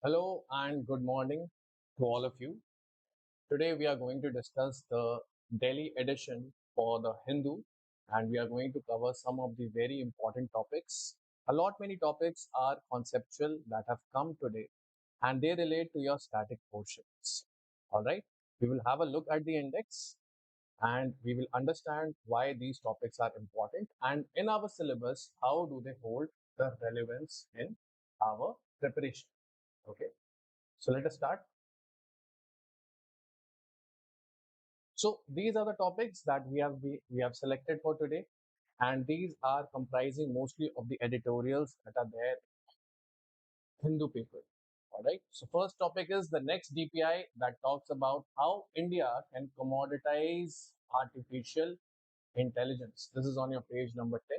Hello and good morning to all of you. Today we are going to discuss the Delhi edition for the Hindu, and we are going to cover some of the very important topics. A lot many topics are conceptual that have come today and they relate to your static portions. All right. We will have a look at the index and we will understand why these topics are important and in our syllabus, how do they hold the relevance in our preparation. Okay. So let us start. So these are the topics that we have selected for today, and these are comprising mostly of the editorials that are there in Hindu paper. All right. So first topic is the next DPI that talks about how India can commoditize artificial intelligence. This is on your page number 10.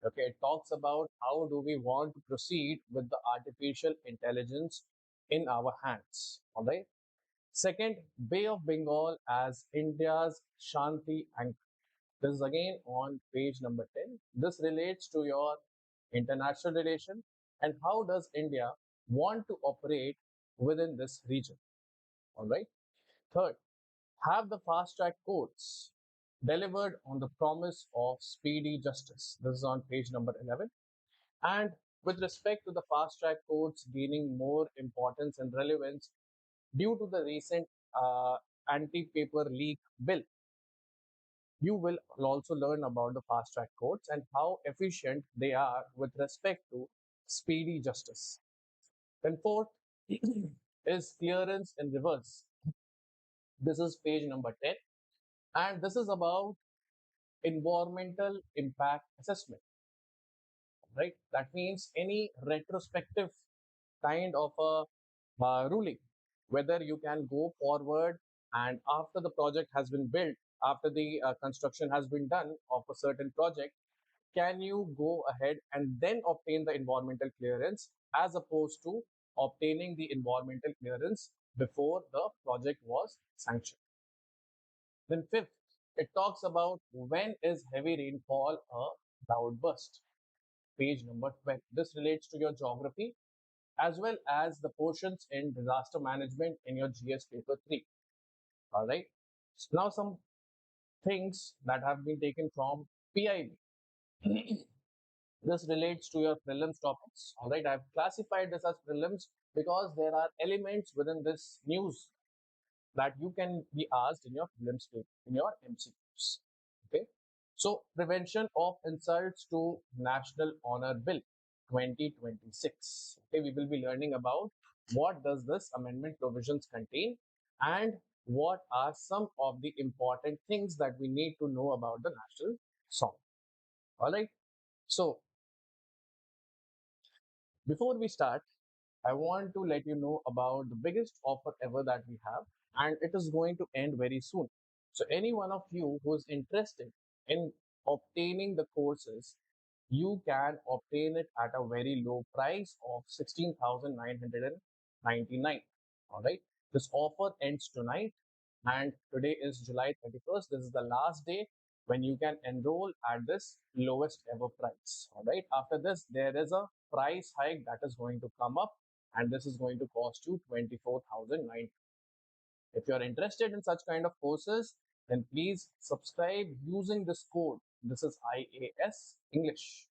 Okay, it talks about how do we want to proceed with the artificial intelligence in our hands. All right. Second, Bay of Bengal as India's Shanti anchor. This is again on page number 10. This relates to your international relation and how does India want to operate within this region. All right. Third, have the fast track courts delivered on the promise of speedy justice. This is on page number 11. And with respect to the fast track courts gaining more importance and relevance due to the recent anti-paper leak bill, you will also learn about the fast track courts and how efficient they are with respect to speedy justice. Then fourth is clearance in reverse. This is page number 10 and this is about environmental impact assessment, right? That means any retrospective kind of a ruling, whether you can go forward and after the project has been built, after the construction has been done of a certain project, can you go ahead and then obtain the environmental clearance as opposed to obtaining the environmental clearance before the project was sanctioned. Then fifth, it talks about when is heavy rainfall a cloudburst. Page number 12. This relates to your geography as well as the portions in disaster management in your GS paper 3. All right. So now some things that have been taken from PIB. This relates to your prelims topics. All right. I've classified this as prelims because there are elements within this news that you can be asked in your prelims paper, in your MCQs. Okay. So prevention of insults to National Honor Bill 2026. Okay, we will be learning about what does this amendment provisions contain and what are some of the important things that we need to know about the national song. All right. So before we start, I want to let you know about the biggest offer ever that we have, and it is going to end very soon. So, any one of you who is interested in obtaining the courses, you can obtain it at a very low price of 16,999. All right, this offer ends tonight, and today is July 31st. This is the last day when you can enroll at this lowest ever price. All right, after this, there is a price hike that is going to come up and this is going to cost you 24,900. If you are interested in such kind of courses, then please subscribe using this code. This is IAS English.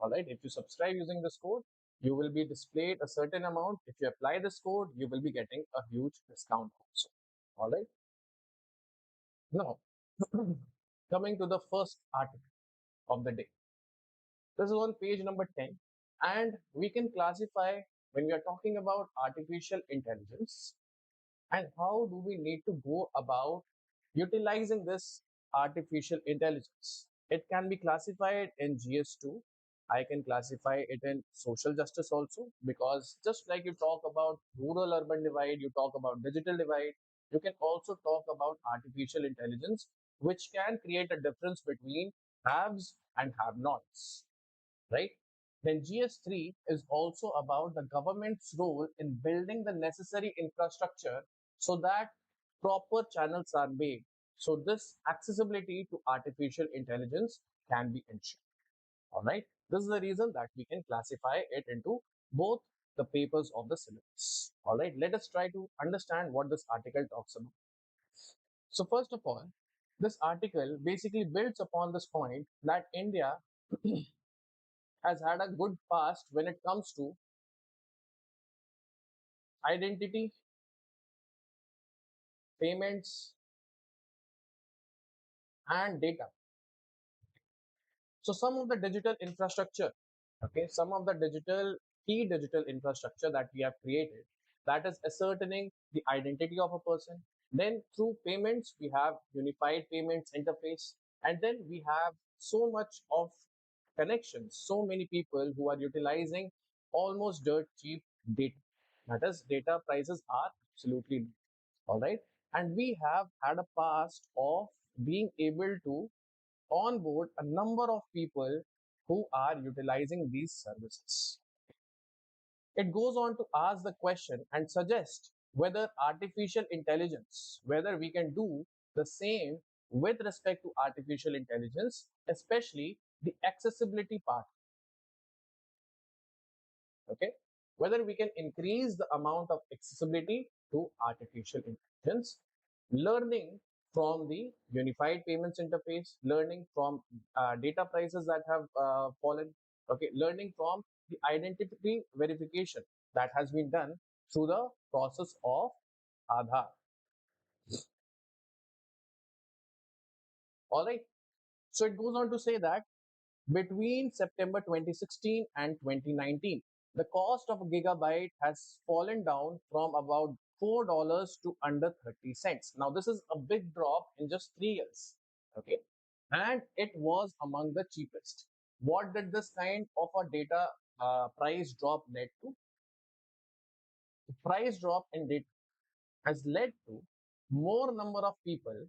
All right. If you subscribe using this code, you will be displayed a certain amount. If you apply this code, you will be getting a huge discount also. All right. Now, coming to the first article of the day. This is on page number 10. And we can classify when we are talking about artificial intelligence and how do we need to go about utilizing this artificial intelligence. It can be classified in GS2. I can classify it in social justice also because just like you talk about rural urban divide, you talk about digital divide, you can also talk about artificial intelligence, which can create a difference between haves and have nots, right? Then GS3 is also about the government's role in building the necessary infrastructure so that proper channels are made. So this accessibility to artificial intelligence can be ensured. All right. This is the reason that we can classify it into both the papers of the syllabus. All right, let us try to understand what this article talks about. So, first of all, this article basically builds upon this point that India has had a good past when it comes to identity, payments, and data. So some of the digital infrastructure, okay, some of the key digital infrastructure that we have created, that is ascertaining the identity of a person. Then through payments, we have unified payments interface, and then we have so much of connections, so many people who are utilizing almost dirt cheap data. That is, data prices are absolutely low. All right, and we have had a past of being able to onboard a number of people who are utilizing these services. It goes on to ask the question and suggest whether artificial intelligence, whether we can do the same with respect to artificial intelligence, especially the accessibility part. Okay, whether we can increase the amount of accessibility to artificial intelligence, learning from the unified payments interface, learning from data prices that have fallen, okay, learning from the identity verification that has been done through the process of Aadhaar. All right, so it goes on to say that between September 2016 and 2019, the cost of a gigabyte has fallen down from about $4 to under 30 cents. Now, this is a big drop in just 3 years. Okay. And it was among the cheapest. What did this kind of a data price drop led to? The price drop in data has led to more people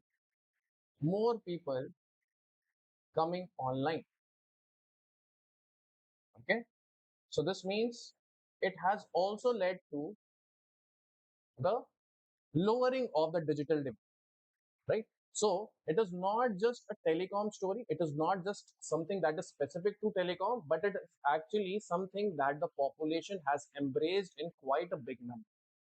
coming online. Okay. So this means it has also led to the lowering of the digital demand, right? So it is not just a telecom story. It is not just something that is specific to telecom, but it is actually something that the population has embraced in quite a big number.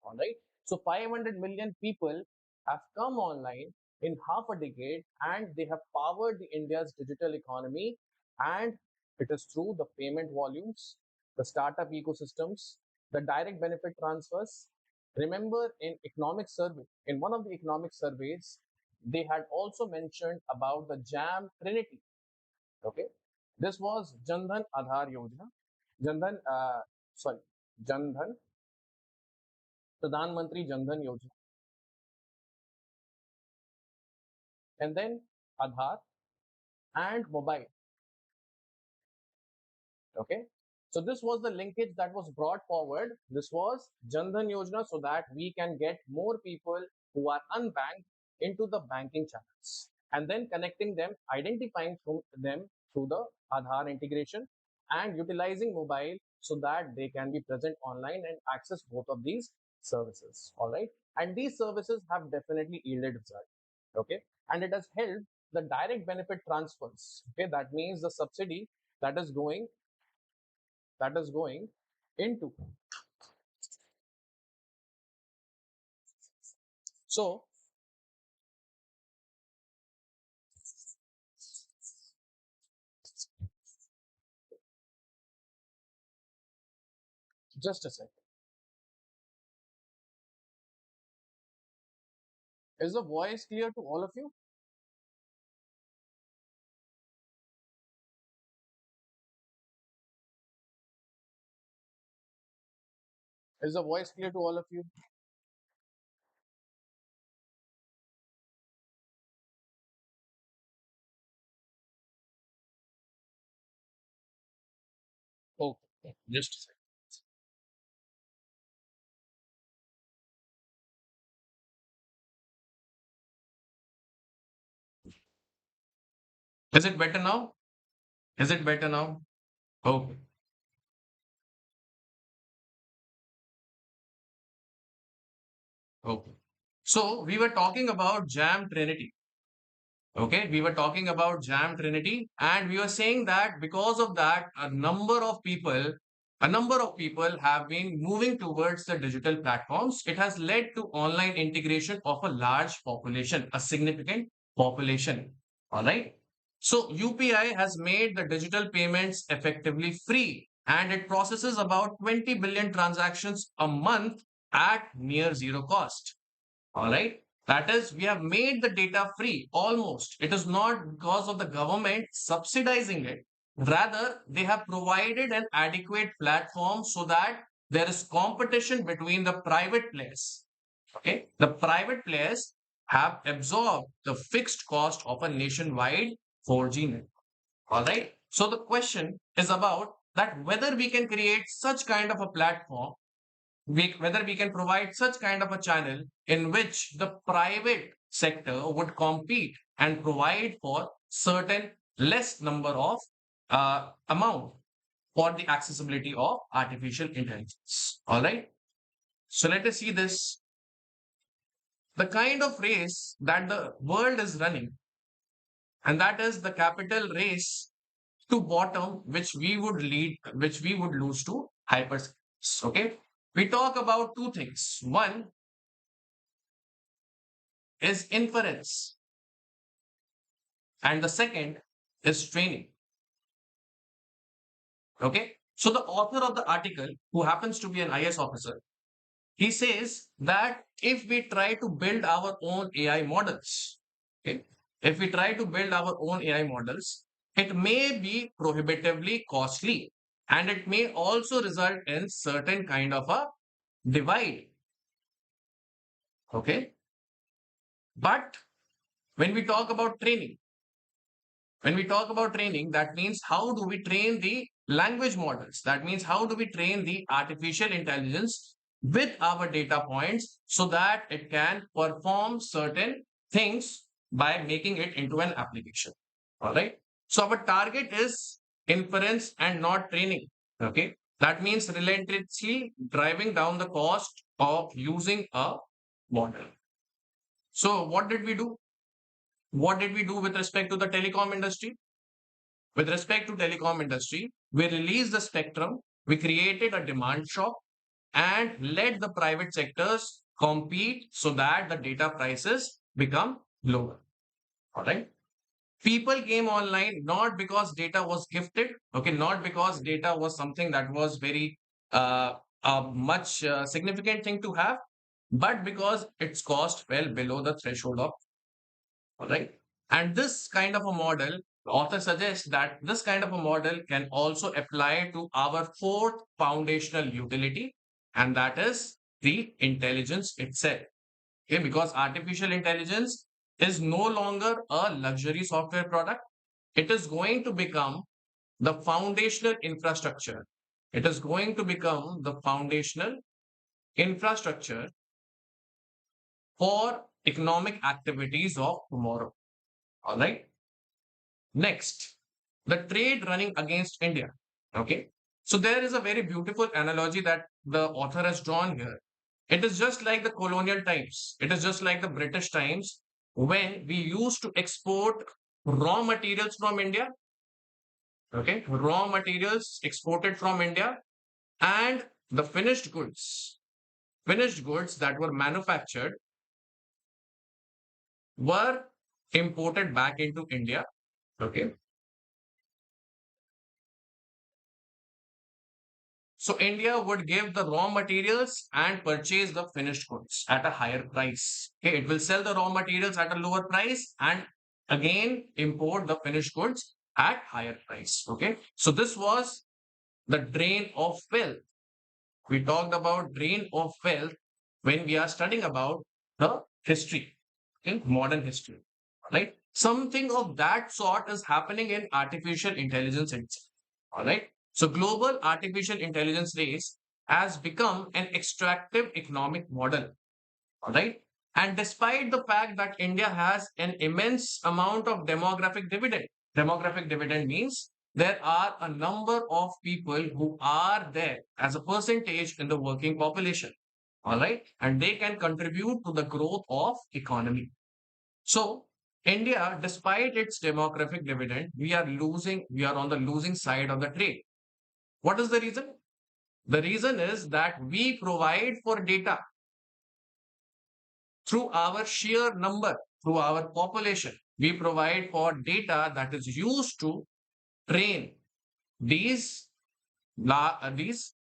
All right. So 500 million people have come online in half a decade, and they have powered the India's digital economy. And it is through the payment volumes, the startup ecosystems, the direct benefit transfers. Remember, in one of the economic surveys, they had also mentioned about the Jam Trinity. Okay, this was Jandhan Aadhaar Yojana, Jandhan, sorry, Jandhan Pradhan Mantri Jandhan Yojana, and then Aadhaar and mobile. Okay, so this was the linkage that was brought forward. This was Jandhan Yojana, so that we can get more people who are unbanked into the banking channels, and then connecting them, identifying them through the Aadhaar integration, and utilizing mobile so that they can be present online and access both of these services. All right, and these services have definitely yielded result. Okay, and it has helped the direct benefit transfers. Okay, that means the subsidy that is going into. So just a second. Is the voice clear to all of you? Is the voice clear to all of you? Okay, just a second. Is it better now? Is it better now? Okay, okay. So we were talking about Jam Trinity. Okay, we were talking about Jam Trinity, and we were saying that because of that, a number of people a number of people have been moving towards the digital platforms. It has led to online integration of a large population, a significant population. All right. So UPI has made the digital payments effectively free and it processes about 20 billion transactions a month at near zero cost. All right. That is, we have made the data free almost. It is not because of the government subsidizing it. Rather, they have provided an adequate platform so that there is competition between the private players. Okay. The private players have absorbed the fixed cost of a nationwide 4G network. All right. So the question is about that whether we can create such kind of a platform whether we can provide such kind of a channel in which the private sector would compete and provide for certain less number of amount for the accessibility of artificial intelligence. All right. So let us see this. The kind of race that the world is running, and that is the capital race to bottom, which we would lose to hyperscalers. Okay. We talk about two things. One is inference, and the second is training. Okay. So the author of the article, who happens to be an IS officer, he says that if we try to build our own AI models, okay, if we try to build our own AI models, it may be prohibitively costly and it may also result in certain kind of a divide. Okay. But when we talk about training, when we talk about training, that means how do we train the language models? That means how do we train the artificial intelligence with our data points so that it can perform certain things by making it into an application. All right. So our target is inference and not training. Okay. That means relentlessly driving down the cost of using a model. So what did we do? What did we do with respect to the telecom industry? With respect to telecom industry, we released the spectrum, we created a demand shock and let the private sectors compete so that the data prices become lower. All right. People came online not because data was gifted, okay, not because data was something that was very much significant thing to have, but because its cost fell below the threshold of. All right. And this kind of a model, the author suggests that this kind of a model can also apply to our fourth foundational utility, and that is the intelligence itself. Okay, because artificial intelligence is no longer a luxury software product. It is going to become the foundational infrastructure. It is going to become the foundational infrastructure for economic activities of tomorrow. All right. Next, the trade running against India. Okay. So there is a very beautiful analogy that the author has drawn here. It is just like the colonial times. It is just like the British times when we used to export raw materials from India. Okay. Raw materials exported from India and the finished goods that were manufactured were imported back into India. Okay. So India would give the raw materials and purchase the finished goods at a higher price. Okay, it will sell the raw materials at a lower price and again import the finished goods at higher price. Okay, so this was the drain of wealth. We talked about drain of wealth when we are studying about the history, okay, modern history, right? Something of that sort is happening in artificial intelligence itself. All right. So global artificial intelligence race has become an extractive economic model. All right. And despite the fact that India has an immense amount of demographic dividend means there are a number of people who are there as a percentage in the working population. All right. And they can contribute to the growth of economy. So India, despite its demographic dividend, we are on the losing side of the trade. What is the reason? The reason is that we provide for data through our sheer number, through our population. We provide for data that is used to train these, these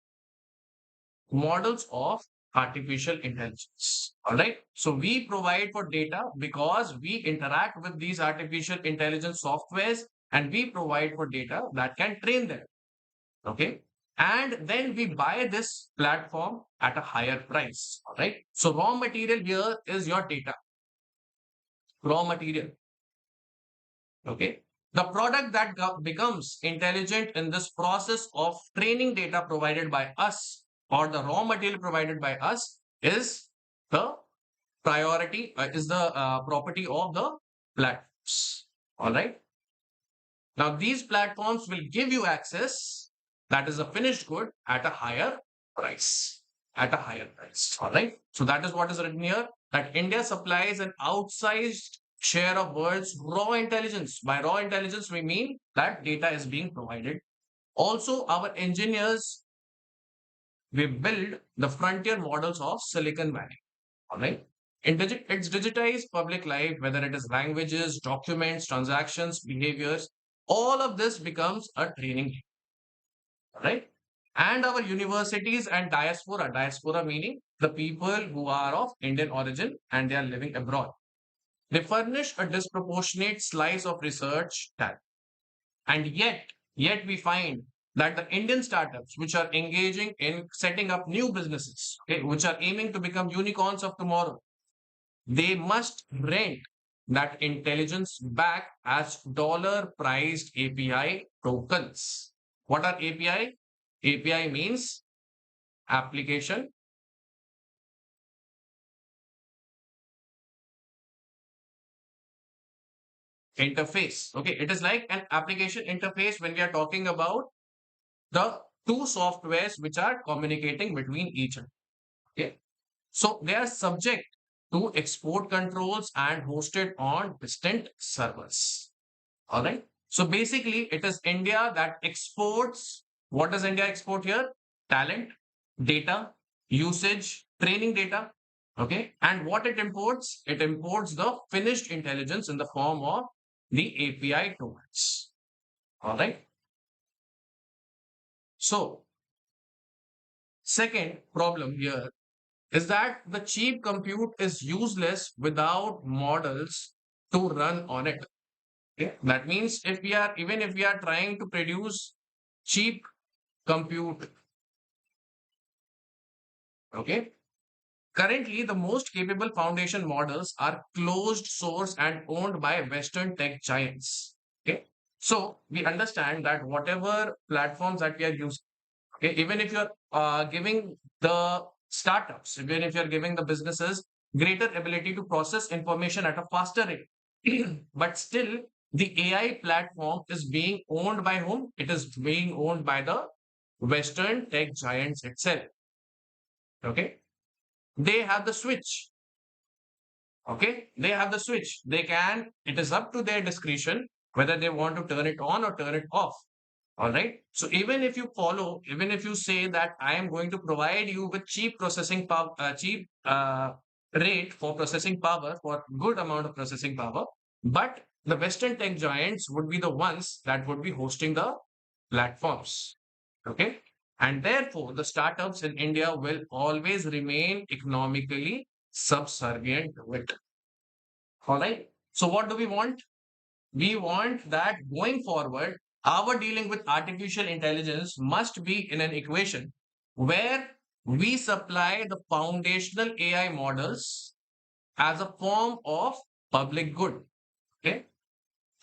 models of artificial intelligence. All right. So we provide for data because we interact with these artificial intelligence softwares, and we provide for data that can train them. Okay. And then we buy this platform at a higher price. All right. So raw material here is your data, raw material. Okay. The product that becomes intelligent in this process of training data provided by us, or the raw material provided by us, is the is the property of the platforms. All right. Now, these platforms will give you access, that is a finished good, at a higher price. At a higher price. All right. So, that is what is written here, that India supplies an outsized share of world's raw intelligence. By raw intelligence, we mean that data is being provided. Also, our engineers, we build the frontier models of Silicon Valley. All right. It's digitized public life, whether it is languages, documents, transactions, behaviors, all of this becomes a training, right? And our universities and diaspora meaning the people who are of Indian origin and they are living abroad. They furnish a disproportionate slice of research talent. And yet we find that the Indian startups which are engaging in setting up new businesses, okay, which are aiming to become unicorns of tomorrow, they must rent that intelligence back as dollar priced API tokens. What are API? API means application interface. Okay, it is like an application interface when we are talking about the two softwares which are communicating between each other. Okay, so they are subject to export controls and hosted on distant servers. All right. So basically, it is India that exports. What does India export here? Talent, data, usage, training data. Okay. And what it imports? It imports the finished intelligence in the form of the API tokens. All right. So, second problem here is that the cheap compute is useless without models to run on it. Okay. That means even if we are trying to produce cheap compute, okay, currently the most capable foundation models are closed source and owned by Western tech giants. Okay. So we understand that whatever platforms that we are using, okay, even if you're giving the startups, even if you're giving the businesses greater ability to process information at a faster rate, but still the AI platform is being owned by whom? It is being owned by the Western tech giants itself. Okay. They have the switch. Okay. They have the switch. It is up to their discretion whether they want to turn it on or turn it off. All right. So even if you say that I am going to provide you with cheap processing power, cheap rate for processing power, for good amount of processing power, but the Western tech giants would be the ones that would be hosting the platforms. Okay. And therefore, the startups in India will always remain economically subservient to it. All right. So what do we want? We want that going forward, our dealing with artificial intelligence must be in an equation where we supply the foundational AI models as a form of public good. Okay.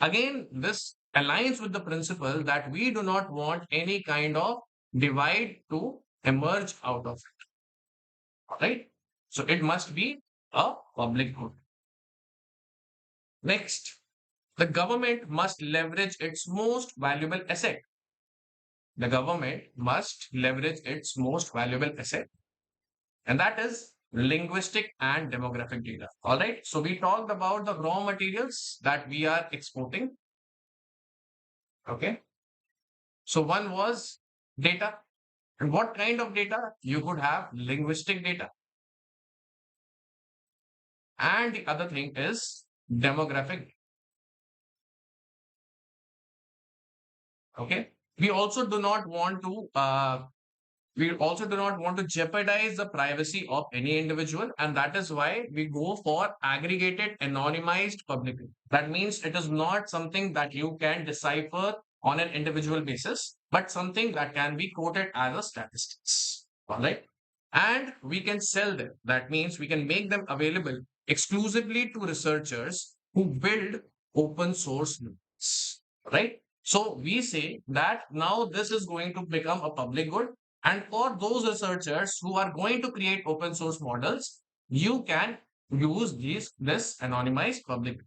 Again, this aligns with the principle that we do not want any kind of divide to emerge out of it. All right. So it must be a public good. Next, the government must leverage its most valuable asset. The government must leverage its most valuable asset, and that is linguistic and demographic data. All right. So we talked about the raw materials that we are exporting. Okay. So one was data. And what kind of data? You could have linguistic data. And the other thing is demographic. Okay. We also do not want to we also do not want to jeopardize the privacy of any individual, and that is why we go for aggregated anonymized public. That means it is not something that you can decipher on an individual basis, but something that can be quoted as a statistics. All right. And we can sell them. That means we can make them available exclusively to researchers who build open source models. Right. So we say that now this is going to become a public good, and for those researchers who are going to create open source models, you can use this anonymized public.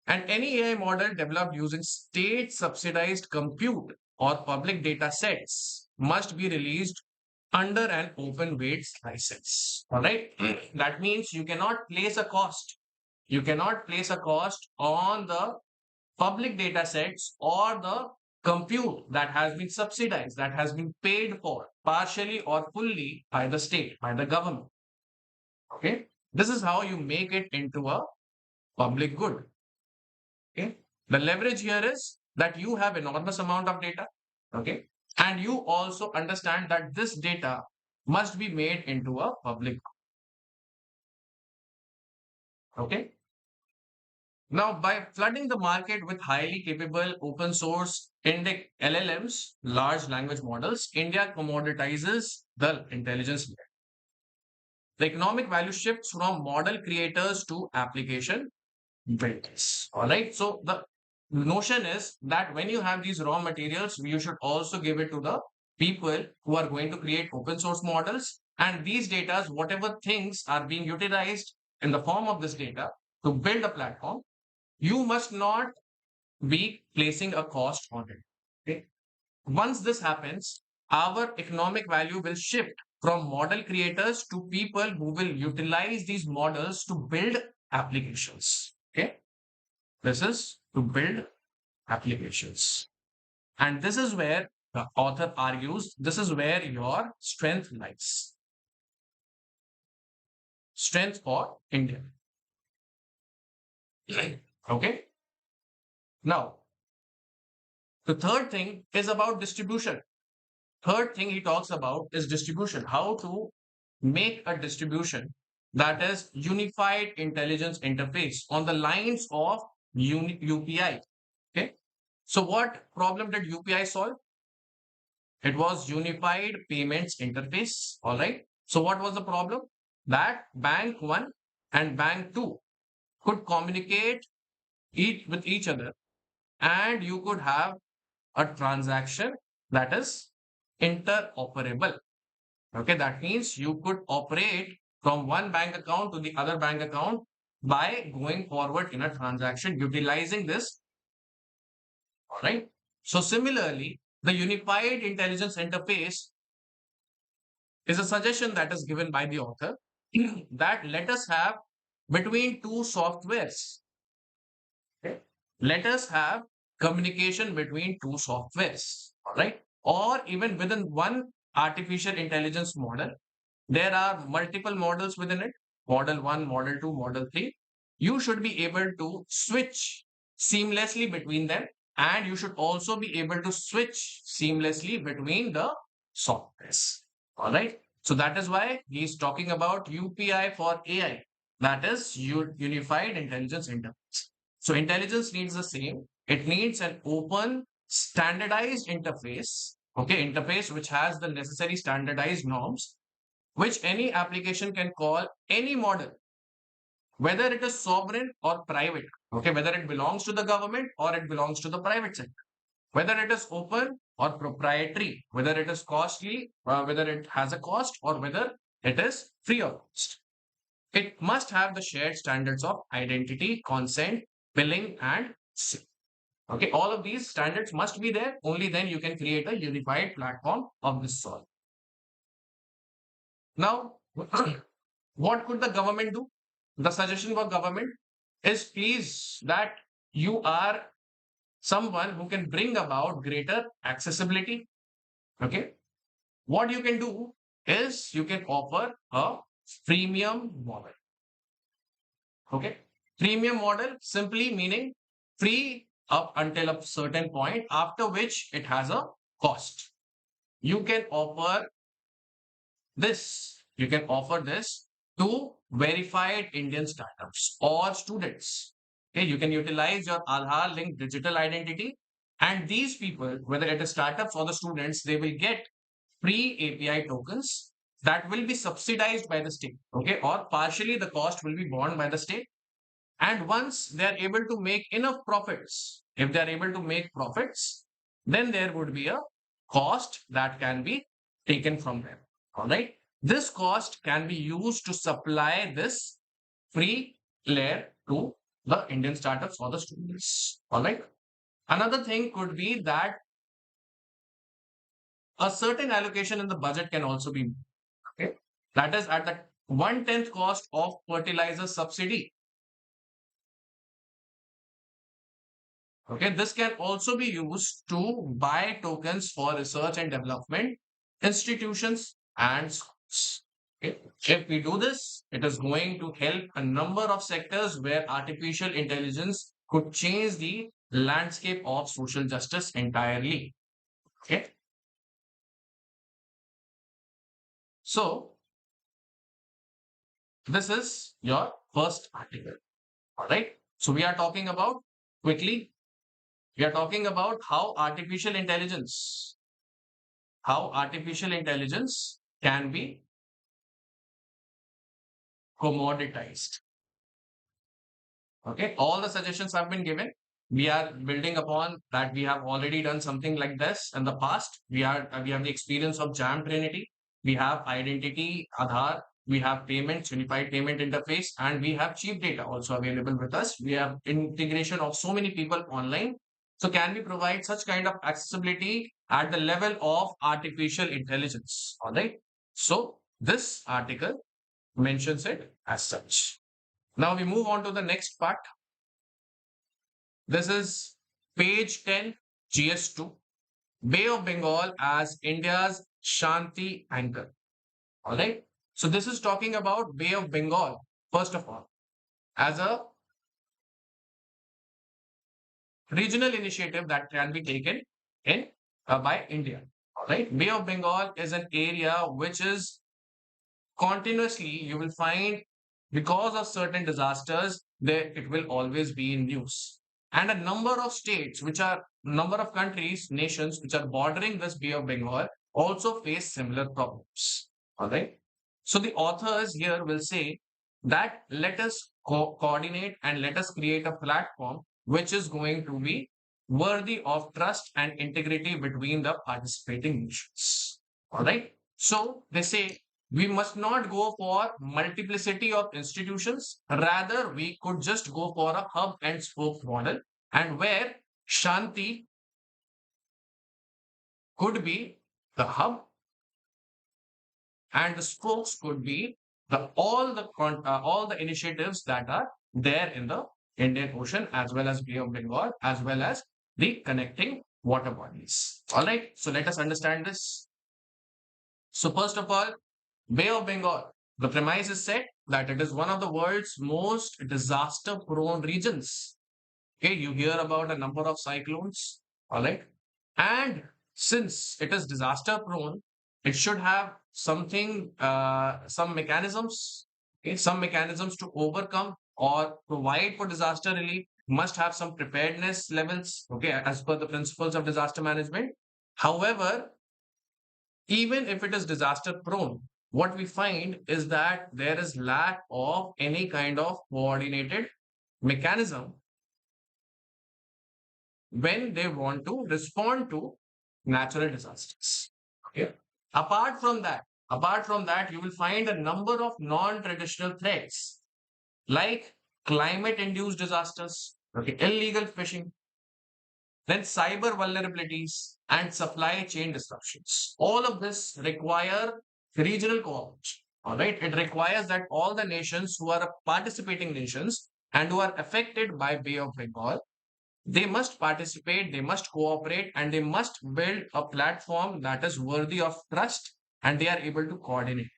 And any AI model developed using state subsidized compute or public data sets must be released under an open weights license. All right. That means you cannot place a cost. You cannot place a cost on the public data sets or the compute that has been subsidized, that has been paid for partially or fully by the state, by the government. Okay. This is how you make it into a public good. Okay. The leverage here is that you have enormous amount of data. Okay. And you also understand that this data must be made into a public. Okay. Now, by flooding the market with highly capable open source index LLMs, large language models, India commoditizes the intelligence layer. The economic value shifts from model creators to application builders. All right. So the notion is that when you have these raw materials, you should also give it to the people who are going to create open source models. And these data, whatever things are being utilized in the form of this data to build a platform, you must not be placing a cost on it. Okay? Once this happens, our economic value will shift from model creators to people who will utilize these models to build applications. Okay, this is to build applications. And this is where the author argues this is where your strength lies. Strength for India. Okay. Now, the third thing is about distribution. Third thing he talks about is distribution. How to make a distribution that is unified intelligence interface on the lines of UPI. Okay. So what problem did UPI solve? It was unified payments interface. All right. So what was the problem? That bank one and bank two could communicate with each other, and you could have a transaction that is interoperable. Okay, that means you could operate from one bank account to the other bank account by going forward in a transaction utilizing this. All right. So similarly, the unified intelligence interface is a suggestion that is given by the author that let us have between two softwares. Okay. Let us have communication between two softwares. All right. Or even within one artificial intelligence model, there are multiple models within it, model 1, model 2, model 3. You should be able to switch seamlessly between them, and you should also be able to switch seamlessly between the softwares. All right. So that is why he's talking about UPI for AI. That is Unified Intelligence Interface. So intelligence needs the same. It needs an open, standardized interface. Okay, interface which has the necessary standardized norms which any application can call any model, whether it is sovereign or private. Okay, whether it belongs to the government or it belongs to the private sector, whether it is open or proprietary, whether it is costly, whether it has a cost, or whether it is free of cost. It must have the shared standards of identity, consent, billing, and safety. Okay, all of these standards must be there. Only then you can create a unified platform of this sort. Now, what could the government do? The suggestion for government is please that you are someone who can bring about greater accessibility. Okay. what you can do is you can offer a freemium model. Okay. Freemium model simply meaning free up until a certain point, after which it has a cost. You can offer you can offer this to verified Indian startups or students. Okay, you can utilize your Aadhaar linked digital identity, and these people, whether it is startups or the students, they will get free API tokens that will be subsidized by the state. Okay, or partially the cost will be borne by the state. And once they are able to make enough profits, if they are able to make profits, then there would be a cost that can be taken from them. All right. This cost can be used to supply this free layer to the Indian startups or the students. All right. Another thing could be that a certain allocation in the budget can also be made. Okay. That is at the 1/10 cost of fertilizer subsidy. Okay, this can also be used to buy tokens for research and development institutions and schools. Okay. If we do this, it is going to help a number of sectors where artificial intelligence could change the landscape of social justice entirely. Okay, so this is your first article. All right, so we are talking about quickly, we are talking about how artificial intelligence can be commoditized. Okay, all the suggestions have been given. We are building upon that. We have already done something like this in the past. We have the experience of Jam Trinity. We have identity, Aadhaar. We have payments, unified payment interface, and we have cheap data also available with us. We have integration of so many people online. So, can we provide such kind of accessibility at the level of artificial intelligence? All right. So, this article mentions it as such. Now we move on to the next part. This is page 10, GS2, Bay of Bengal as India's Shanti anchor. All right. So this is talking about Bay of Bengal, first of all, as a regional initiative that can be taken in by India. All right. Bay of Bengal is an area which is continuously, you will find, because of certain disasters, there it will always be in news. And a number of states, which are number of countries, nations which are bordering this Bay of Bengal, also face similar problems. All right. So the authors here will say that let us coordinate and let us create a platform which is going to be worthy of trust and integrity between the participating nations. All right. So they say we must not go for multiplicity of institutions. Rather, we could just go for a hub and spoke model, and where Shanti could be the hub and the spokes could be all the initiatives that are there in the Indian Ocean as well as Bay of Bengal as well as the connecting water bodies. All right, so let us understand this. So first of all, Bay of Bengal. The premise is set that it is one of the world's most disaster prone regions. Okay, you hear about a number of cyclones, all right? And since it is disaster prone, it should have some mechanisms, okay, some mechanisms to overcome or provide for disaster relief, must have some preparedness levels, okay, as per the principles of disaster management. However, even if it is disaster prone, what we find is that there is lack of any kind of coordinated mechanism when they want to respond to natural disasters. Okay. Apart from that, you will find a number of non-traditional threats like climate-induced disasters, okay, illegal fishing, then cyber vulnerabilities and supply chain disruptions. All of this require regional cooperation. All right. It requires that all the nations who are participating nations and who are affected by Bay of Bengal They must participate, they must cooperate, and they must build a platform that is worthy of trust and they are able to coordinate.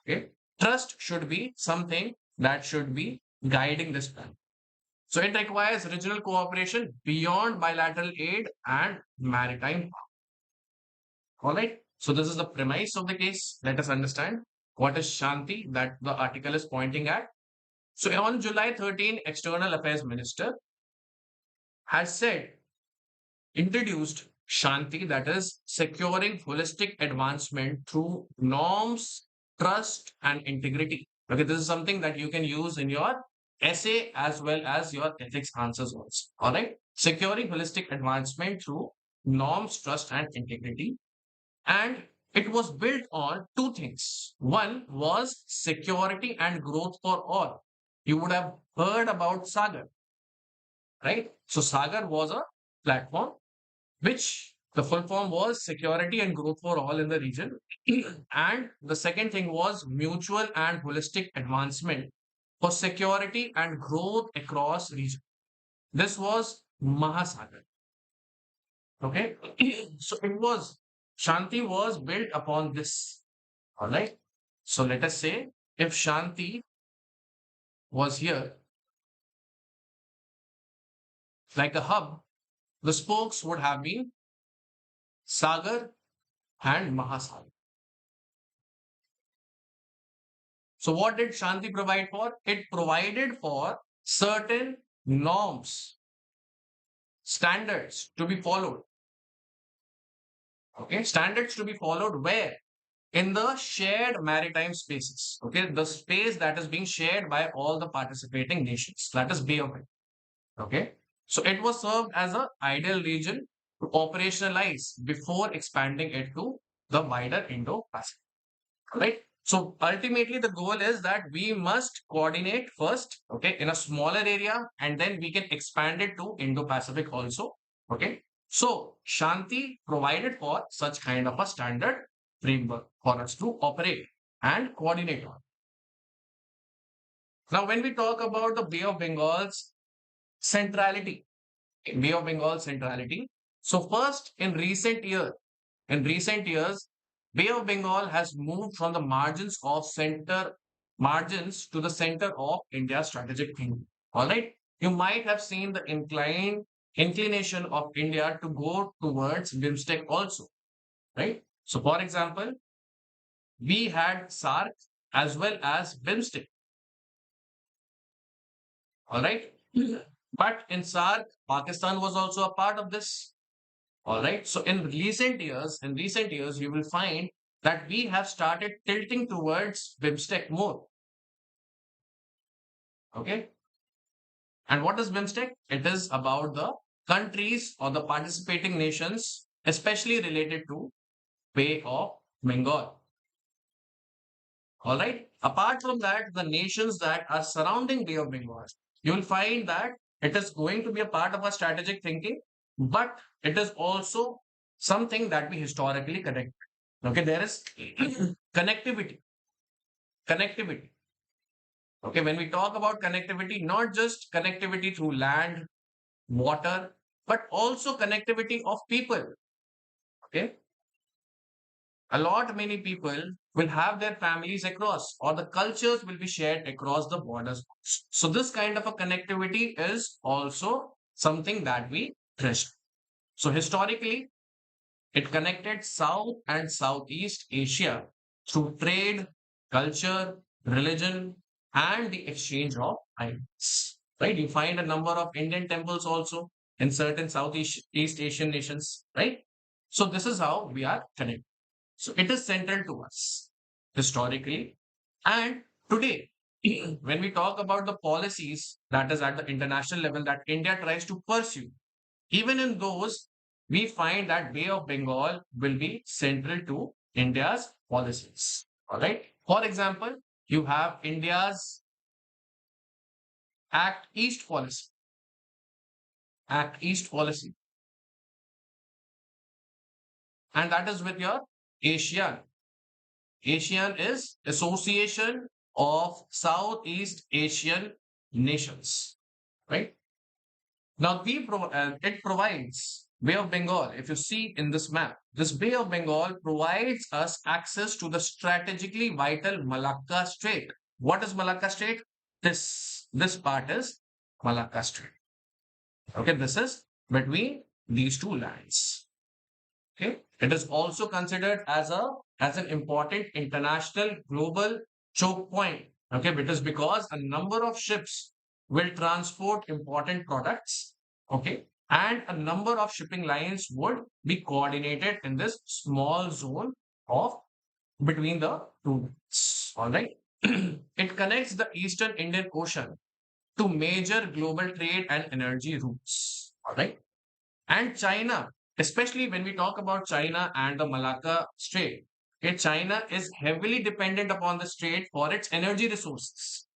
Okay. Trust should be something that should be guiding this plan. So it requires regional cooperation beyond bilateral aid and maritime. All right. So this is the premise of the case. Let us understand what is Shanti that the article is pointing at. So on July 13, External Affairs Minister has said, introduced Shanti, that is securing holistic advancement through norms, trust, and integrity. Okay, this is something that you can use in your essay as well as your ethics answers also. All right. Securing holistic advancement through norms, trust, and integrity. And it was built on two things. One was security and growth for all. You would have heard about Sagar, right? So Sagar was a platform which the full form was security and growth for all in the region. And the second thing was mutual and holistic advancement for security and growth across region. This was Mahasagar. Okay. So it was Shanti was built upon this. All right. So let us say if Shanti was here like a hub, the spokes would have been Sagar and Mahasagar. So what did Shanti provide for? It provided for certain norms, standards to be followed. Okay, standards to be followed where? In the shared maritime spaces. Okay, the space that is being shared by all the participating nations. That is Bay of Bengal. Okay, so it was served as an ideal region to operationalize before expanding it to the wider Indo-Pacific. Right? So ultimately, the goal is that we must coordinate first, okay, in a smaller area, and then we can expand it to Indo-Pacific also. Okay. So Shanti provided for such kind of a standard framework for us to operate and coordinate on. Now, when we talk about the Bay of Bengal's centrality, Bay of Bengal centrality. So first, in recent years, Bay of Bengal has moved from the margins to the center of India's strategic thinking. All right. You might have seen the inclination of India to go towards BIMSTEC also, right? So, for example, we had SARC as well as BIMSTEC. All right. But in SARC, Pakistan was also a part of this. All right. So in recent years, you will find that we have started tilting towards BIMSTEC more. Okay. And what is BIMSTEC? It is about the countries or the participating nations, especially related to Bay of Bengal. All right. Apart from that, the nations that are surrounding Bay of Bengal, you will find that it is going to be a part of our strategic thinking, but it is also something that we historically connect. Okay, there is connectivity. Connectivity. Okay, when we talk about connectivity, not just connectivity through land, water, but also connectivity of people. Okay, a lot many people will have their families across, or the cultures will be shared across the borders. So this kind of a connectivity is also something that we treasure. So historically, it connected South and Southeast Asia through trade, culture, religion, and the exchange of ideas. Right? You find a number of Indian temples also in certain Southeast East Asian nations, right? So this is how we are connected. So it is central to us historically. And today, when we talk about the policies that is at the international level that India tries to pursue, even in those, we find that Bay of Bengal will be central to India's policies. All right. For example, you have India's Act East policy. Act East policy. And that is with your ASEAN. ASEAN is Association of Southeast Asian Nations. Right. Now, it provides Bay of Bengal. If you see in this map, this Bay of Bengal provides us access to the strategically vital Malacca Strait. What is Malacca Strait? This part is Malacca Strait. Okay, this is between these two lands. Okay, it is also considered as an important international global choke point. Okay, because a number of ships will transport important products. Okay, and a number of shipping lines would be coordinated in this small zone of between the two lands. All right, it connects the Eastern Indian Ocean to major global trade and energy routes. All right, and China, especially when we talk about China and the Malacca Strait, okay, China is heavily dependent upon the strait for its energy resources.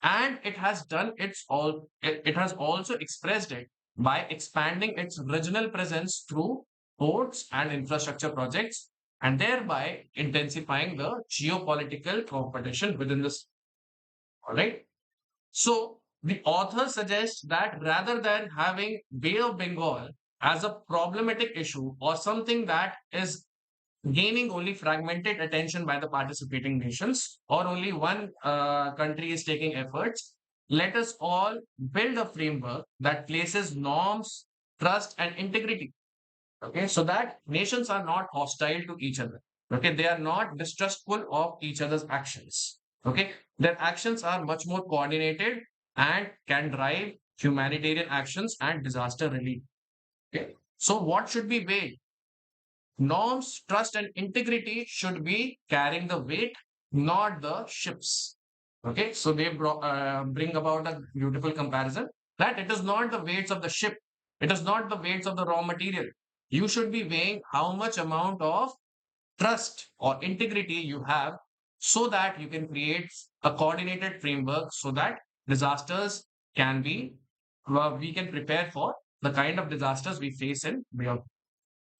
And it has done it has also expressed it by expanding its regional presence through ports and infrastructure projects and thereby intensifying the geopolitical competition within this. All right. So the author suggests that rather than having Bay of Bengal as a problematic issue or something that is gaining only fragmented attention by the participating nations or only one country is taking efforts, let us all build a framework that places norms, trust, and integrity. Okay, so that nations are not hostile to each other. Okay, they are not distrustful of each other's actions. Okay, their actions are much more coordinated and can drive humanitarian actions and disaster relief. Okay, so what should be weighed? Norms, trust, and integrity should be carrying the weight, not the ships. Okay, so they bring about a beautiful comparison that it is not the weights of the ship, it is not the weights of the raw material. You should be weighing how much amount of trust or integrity you have so that you can create a coordinated framework so that disasters can be, we can prepare for the kind of disasters we face in beyond.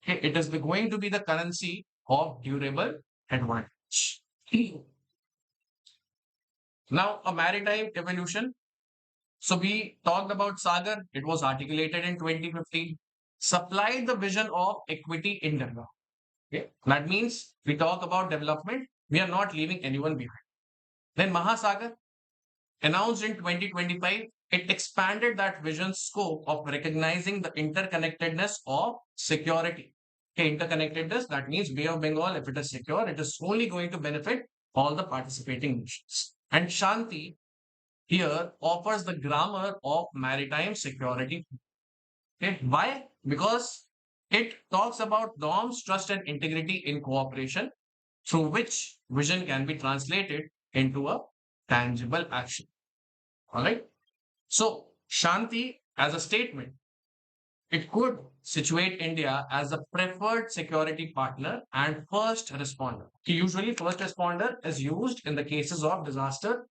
Okay, it is going to be the currency of durable advantage. Now, a maritime evolution. So we talked about Sagar. It was articulated in 2015. Supplied the vision of equity in development. Okay? That means we talk about development. We are not leaving anyone behind. Then Mahasagar, announced in 2025, it expanded that vision scope of recognizing the interconnectedness of security. Okay, interconnectedness, that means Bay of Bengal, if it is secure, it is only going to benefit all the participating nations. And Shanti here offers the grammar of maritime security. Okay, why? Because it talks about norms, trust, and integrity in cooperation, through which vision can be translated into a tangible action. All right. So, Shanti as a statement, it could situate India as a preferred security partner and first responder. Usually, first responder is used in the cases of disaster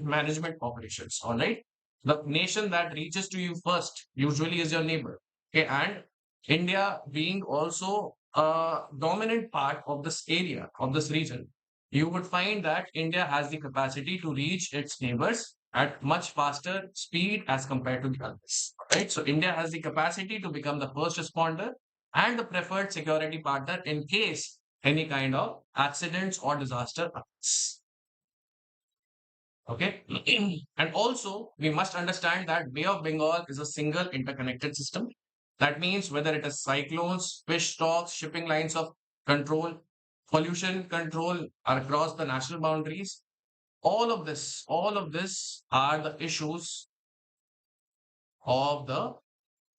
management operations. All right. The nation that reaches to you first usually is your neighbor. Okay. And India being also a dominant part of this area, of this region, you would find that India has the capacity to reach its neighbors at much faster speed as compared to the others. Right? So India has the capacity to become the first responder and the preferred security partner in case any kind of accidents or disaster occurs. Okay. And also, we must understand that Bay of Bengal is a single interconnected system. That means whether it is cyclones, fish stocks, shipping lines of control, pollution control across the national boundaries, all of this are the issues of the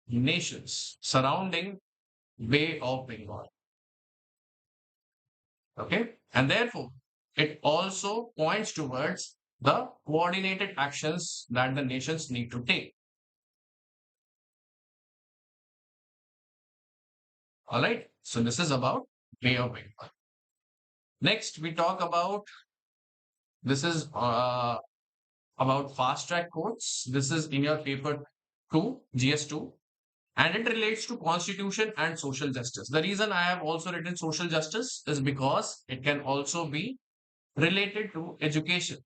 nations surrounding Bay of Bengal. Okay. And therefore, it also points towards the coordinated actions that the nations need to take. All right. So this is about Bay of Bengal. Next, we talk about this is about fast track courts. This is in your paper 2, GS2, and it relates to constitution and social justice. The reason I have also written social justice is because it can also be related to education.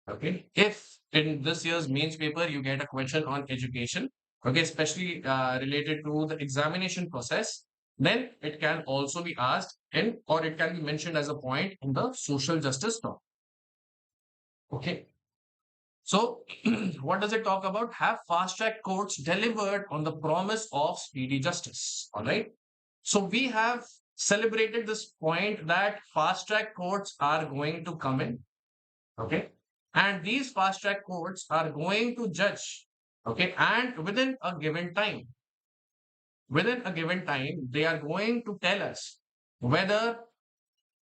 Okay. If in this year's mains paper, you get a question on education, okay, especially related to the examination process. Then it can also be asked in, or it can be mentioned as a point in the social justice talk. Okay. So, what does it talk about? Have fast track courts delivered on the promise of speedy justice? All right. So, we have celebrated this point that fast track courts are going to come in. Okay. And these fast track courts are going to judge. Okay. And within a given time, they are going to tell us whether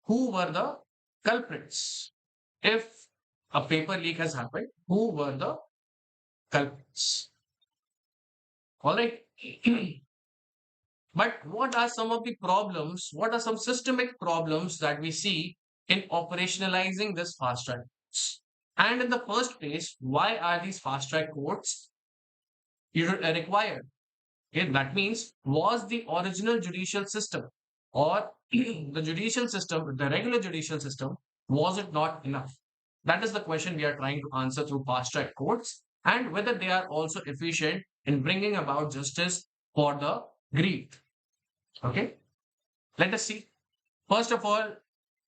who were the culprits. If a paper leak has happened, who were the culprits? All right. But what are some of the problems? What are some systemic problems that we see in operationalizing this fast track courts? And in the first place, why are these fast track courts required? Okay, that means was the original judicial system or the judicial system, the regular judicial system, was it not enough? That is the question we are trying to answer through fast track courts, and whether they are also efficient in bringing about justice for the grieved. Okay, let us see. First of all,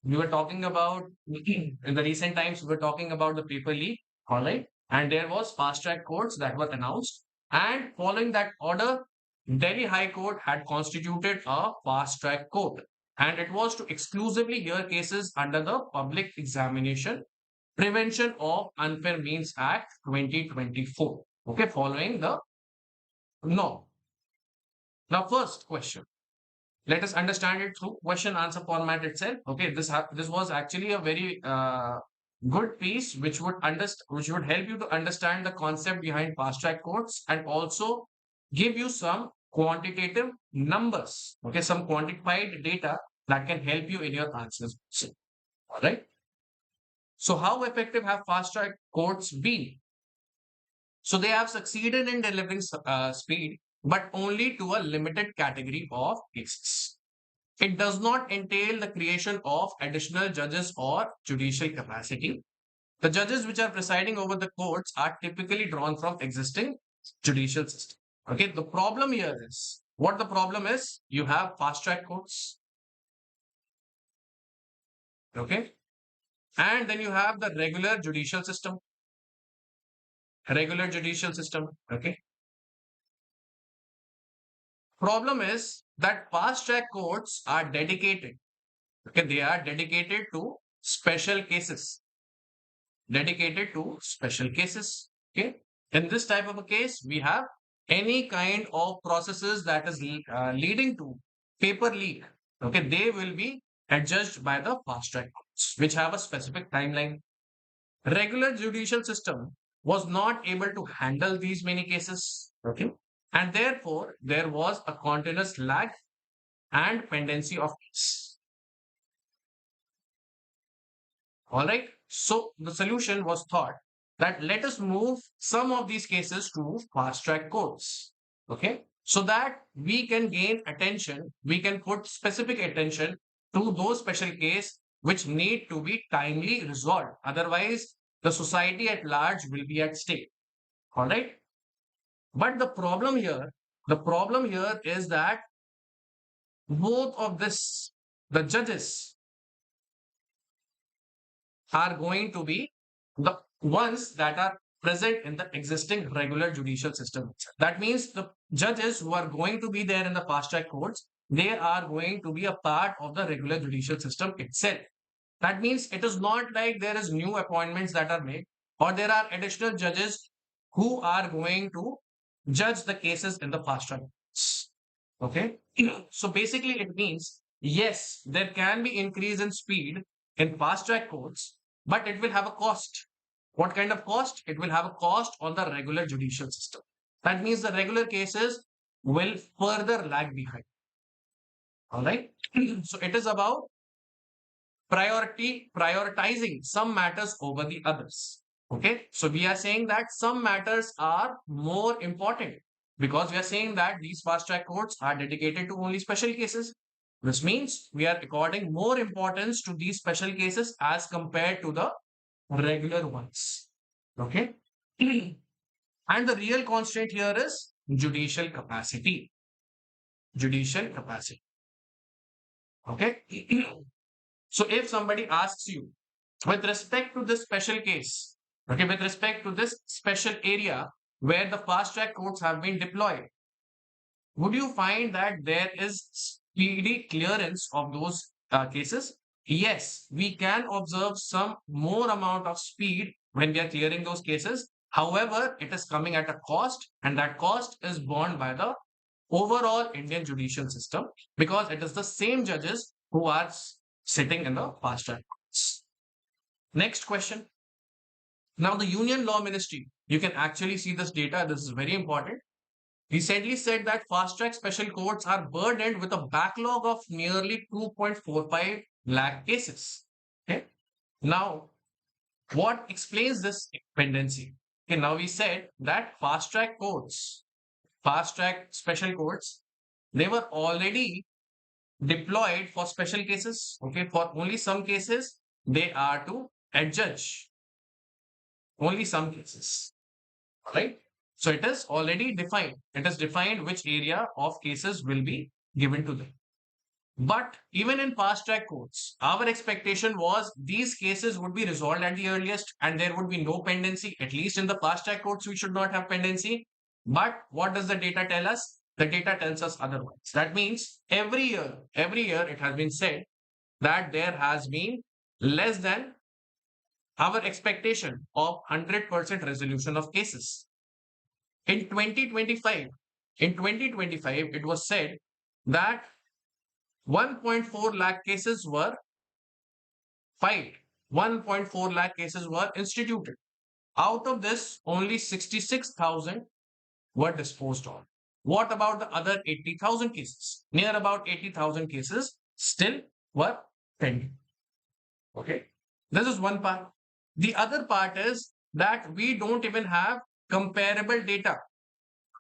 we were talking about in the recent times, we were talking about the paper leak, all right, and there was fast track courts that were announced, and following that order, Delhi High Court had constituted a fast track court, and it was to exclusively hear cases under the Public Examination Prevention of Unfair Means Act 2024. Okay, following the no. Now, first question. Let us understand it through question answer format itself. Okay, this was actually a very good piece which would help you to understand the concept behind fast track courts and also give you some quantitative numbers. Okay, some quantified data that can help you in your answers. All right. So, how effective have fast track courts been? So, they have succeeded in delivering speed, but only to a limited category of cases. It does not entail the creation of additional judges or judicial capacity. The judges which are presiding over the courts are typically drawn from existing judicial system. Okay, the problem here is what the problem is. You have fast track courts, okay, and then you have the regular judicial system. Okay, problem is that fast track courts are dedicated. Okay, they are special cases dedicated to special cases. Okay. In this type of a case, we have any kind of processes that is leading to paper leak. Okay. They will be adjudged by the fast track courts, which have a specific timeline. Regular judicial system was not able to handle these many cases. Okay. And therefore, there was a continuous lag and pendency of case. All right. So the solution was thought that let us move some of these cases to fast track courts. Okay. So that we can gain attention, we can put specific attention to those special case which need to be timely resolved. Otherwise, the society at large will be at stake. All right. But the problem here is that both of this, the judges are going to be the ones that are present in the existing regular judicial system. That means the judges who are going to be there in the fast track courts, they are going to be a part of the regular judicial system itself. That means it is not like there is new appointments that are made or there are additional judges who are going to judge the cases in the fast track courts. Okay. So basically it means yes, there can be increase in speed in fast track courts, but it will have a cost. What kind of cost? It will have a cost on the regular judicial system. That means the regular cases will further lag behind. All right. So it is about prioritizing some matters over the others. Okay. So we are saying that some matters are more important because we are saying that these fast track courts are dedicated to only special cases. This means we are according more importance to these special cases as compared to the regular ones. Okay. And the real constraint here is judicial capacity. Judicial capacity. Okay. So if somebody asks you, with respect to this special case, okay, with respect to this special area where the fast track courts have been deployed, would you find that there is speedy clearance of those cases? Yes, we can observe some more amount of speed when we are clearing those cases. However, it is coming at a cost, and that cost is borne by the overall Indian judicial system because it is the same judges who are sitting in the fast track courts. Next question. Now, the Union Law Ministry, you can actually see this data. This is very important, recently said that fast track special courts are burdened with a backlog of nearly 2.45 lakh cases. Okay. Now, what explains this dependency? Okay, now we said that fast track special courts, they were already deployed for special cases. Okay, for only some cases, they are to adjudge only some cases, right? So it is already defined. It is defined which area of cases will be given to them. But even in fast track courts, our expectation was these cases would be resolved at the earliest and there would be no pendency. At least in the fast track courts, we should not have pendency. But what does the data tell us? The data tells us otherwise. That means every year it has been said that there has been less than our expectation of 100% resolution of cases. In 2025, it was said that 1.4 lakh cases were filed, 1.4 lakh cases were instituted. Out of this, only 66,000 were disposed of. What about the other 80,000 cases? Near about 80,000 cases still were pending. Okay. This is one part. The other part is that we don't even have comparable data.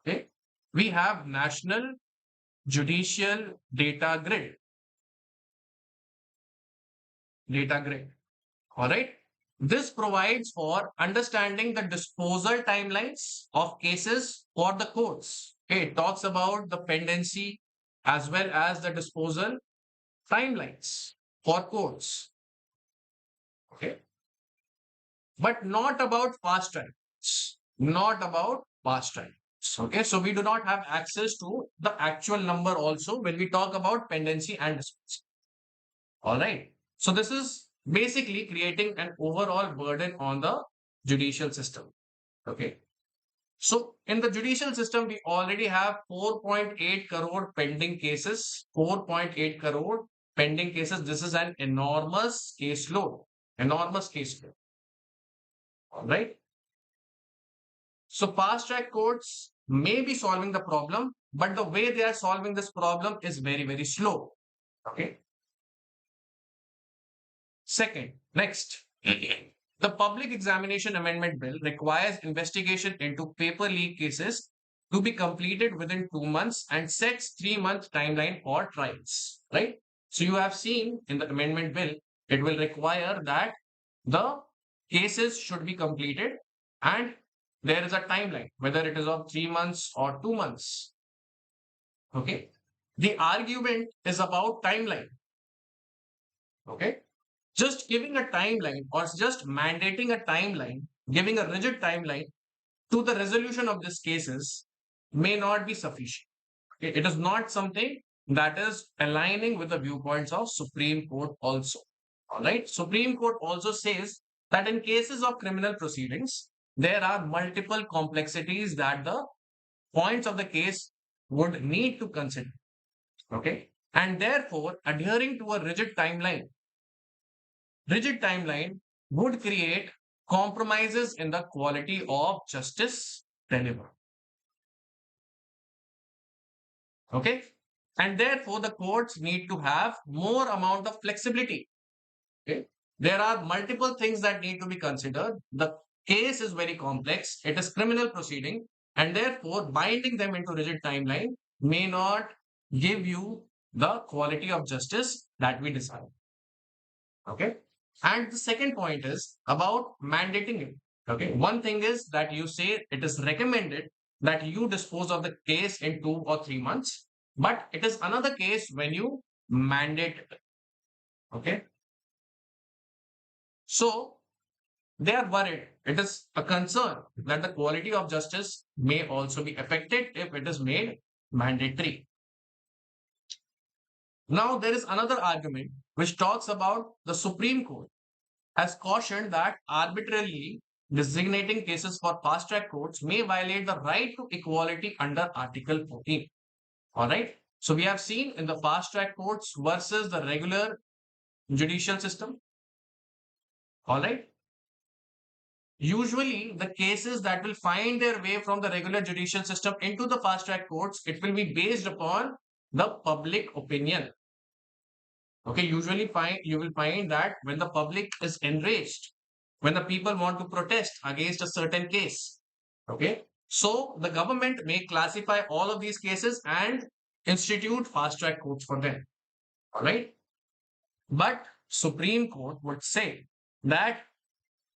Okay. We have National Judicial data grid. All right. This provides for understanding the disposal timelines of cases for the courts. Okay, it talks about the pendency as well as the disposal timelines for courts. Okay, but not about fast tracks. Not about fast tracks. Okay, so we do not have access to the actual number also when we talk about pendency and disposal. All right. So this is basically creating an overall burden on the judicial system. Okay. So in the judicial system, we already have 4.8 crore pending cases. 4.8 crore pending cases. This is an enormous caseload. Enormous caseload. All right. So fast track courts may be solving the problem, but the way they are solving this problem is very, very slow. Okay. Second, next, the Public Examination Amendment Bill requires investigation into paper leak cases to be completed within 2 months and sets 3 month timeline for trials. Right? So you have seen in the amendment bill, it will require that the cases should be completed and there is a timeline, whether it is of 3 months or 2 months. Okay. The argument is about timeline. Okay. Just giving a timeline or just mandating a timeline, giving a rigid timeline to the resolution of these cases may not be sufficient. Okay? It is not something that is aligning with the viewpoints of Supreme Court also. All right. Supreme Court also says that in cases of criminal proceedings, there are multiple complexities that the points of the case would need to consider. Okay. And therefore, adhering to a rigid timeline would create compromises in the quality of justice delivered. Okay. And therefore, the courts need to have more amount of flexibility. Okay. There are multiple things that need to be considered. The case is very complex. It is criminal proceeding. And therefore, binding them into rigid timeline may not give you the quality of justice that we desire. Okay. And the second point is about mandating it. Okay. One thing is that you say it is recommended that you dispose of the case in 2 or 3 months, but it is another case when you mandate. Okay. So they are worried. It is a concern that the quality of justice may also be affected if it is made mandatory. Now, there is another argument which talks about the Supreme Court has cautioned that arbitrarily designating cases for fast track courts may violate the right to equality under Article 14. All right. So, we have seen in the fast track courts versus the regular judicial system. All right. Usually, the cases that will find their way from the regular judicial system into the fast track courts, it will be based upon the public opinion. Okay, usually you will find that when the public is enraged, when the people want to protest against a certain case, okay, so the government may classify all of these cases and institute fast track courts for them. All right, but Supreme Court would say that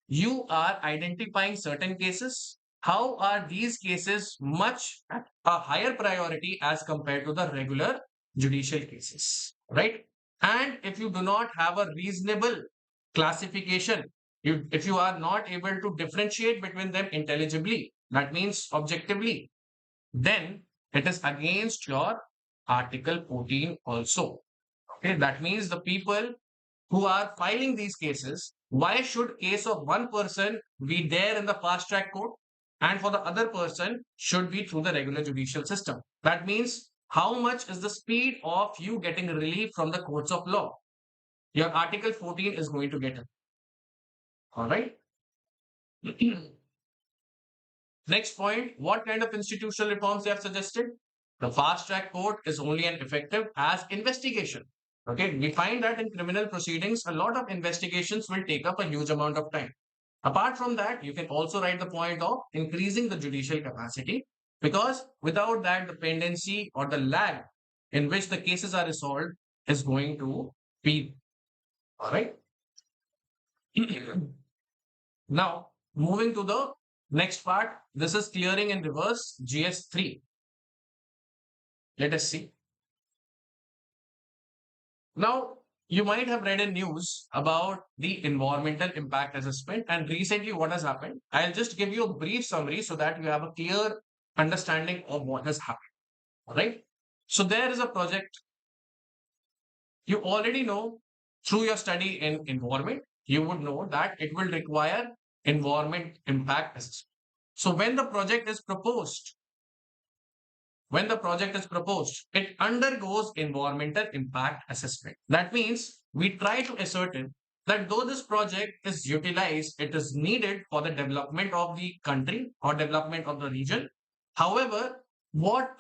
you are identifying certain cases. How are these cases much at a higher priority as compared to the regular judicial cases, right? And if you do not have a reasonable classification, if you are not able to differentiate between them intelligibly, that means objectively, then it is against your Article 14 also. Okay, that means the people who are filing these cases, why should case of one person be there in the fast track court and for the other person should be through the regular judicial system? That means how much is the speed of you getting relief from the courts of law? Your Article 14 is going to get it. All right. Next point, what kind of institutional reforms they have suggested? The fast track court is only an effective as investigation. Okay, we find that in criminal proceedings, a lot of investigations will take up a huge amount of time. Apart from that, you can also write the point of increasing the judicial capacity because without that, the pendency or the lag in which the cases are resolved is going to be all right. Now, moving to the next part, this is clearing in reverse GS3. Let us see. Now, you might have read in news about the environmental impact assessment and recently what has happened. I'll just give you a brief summary so that you have a clear understanding of what has happened. All right. So there is a project you already know through your study in environment, you would know that it will require environment impact assessment. So when the project is proposed, it undergoes environmental impact assessment. That means we try to ascertain that though this project is utilized, it is needed for the development of the country or development of the region. However, what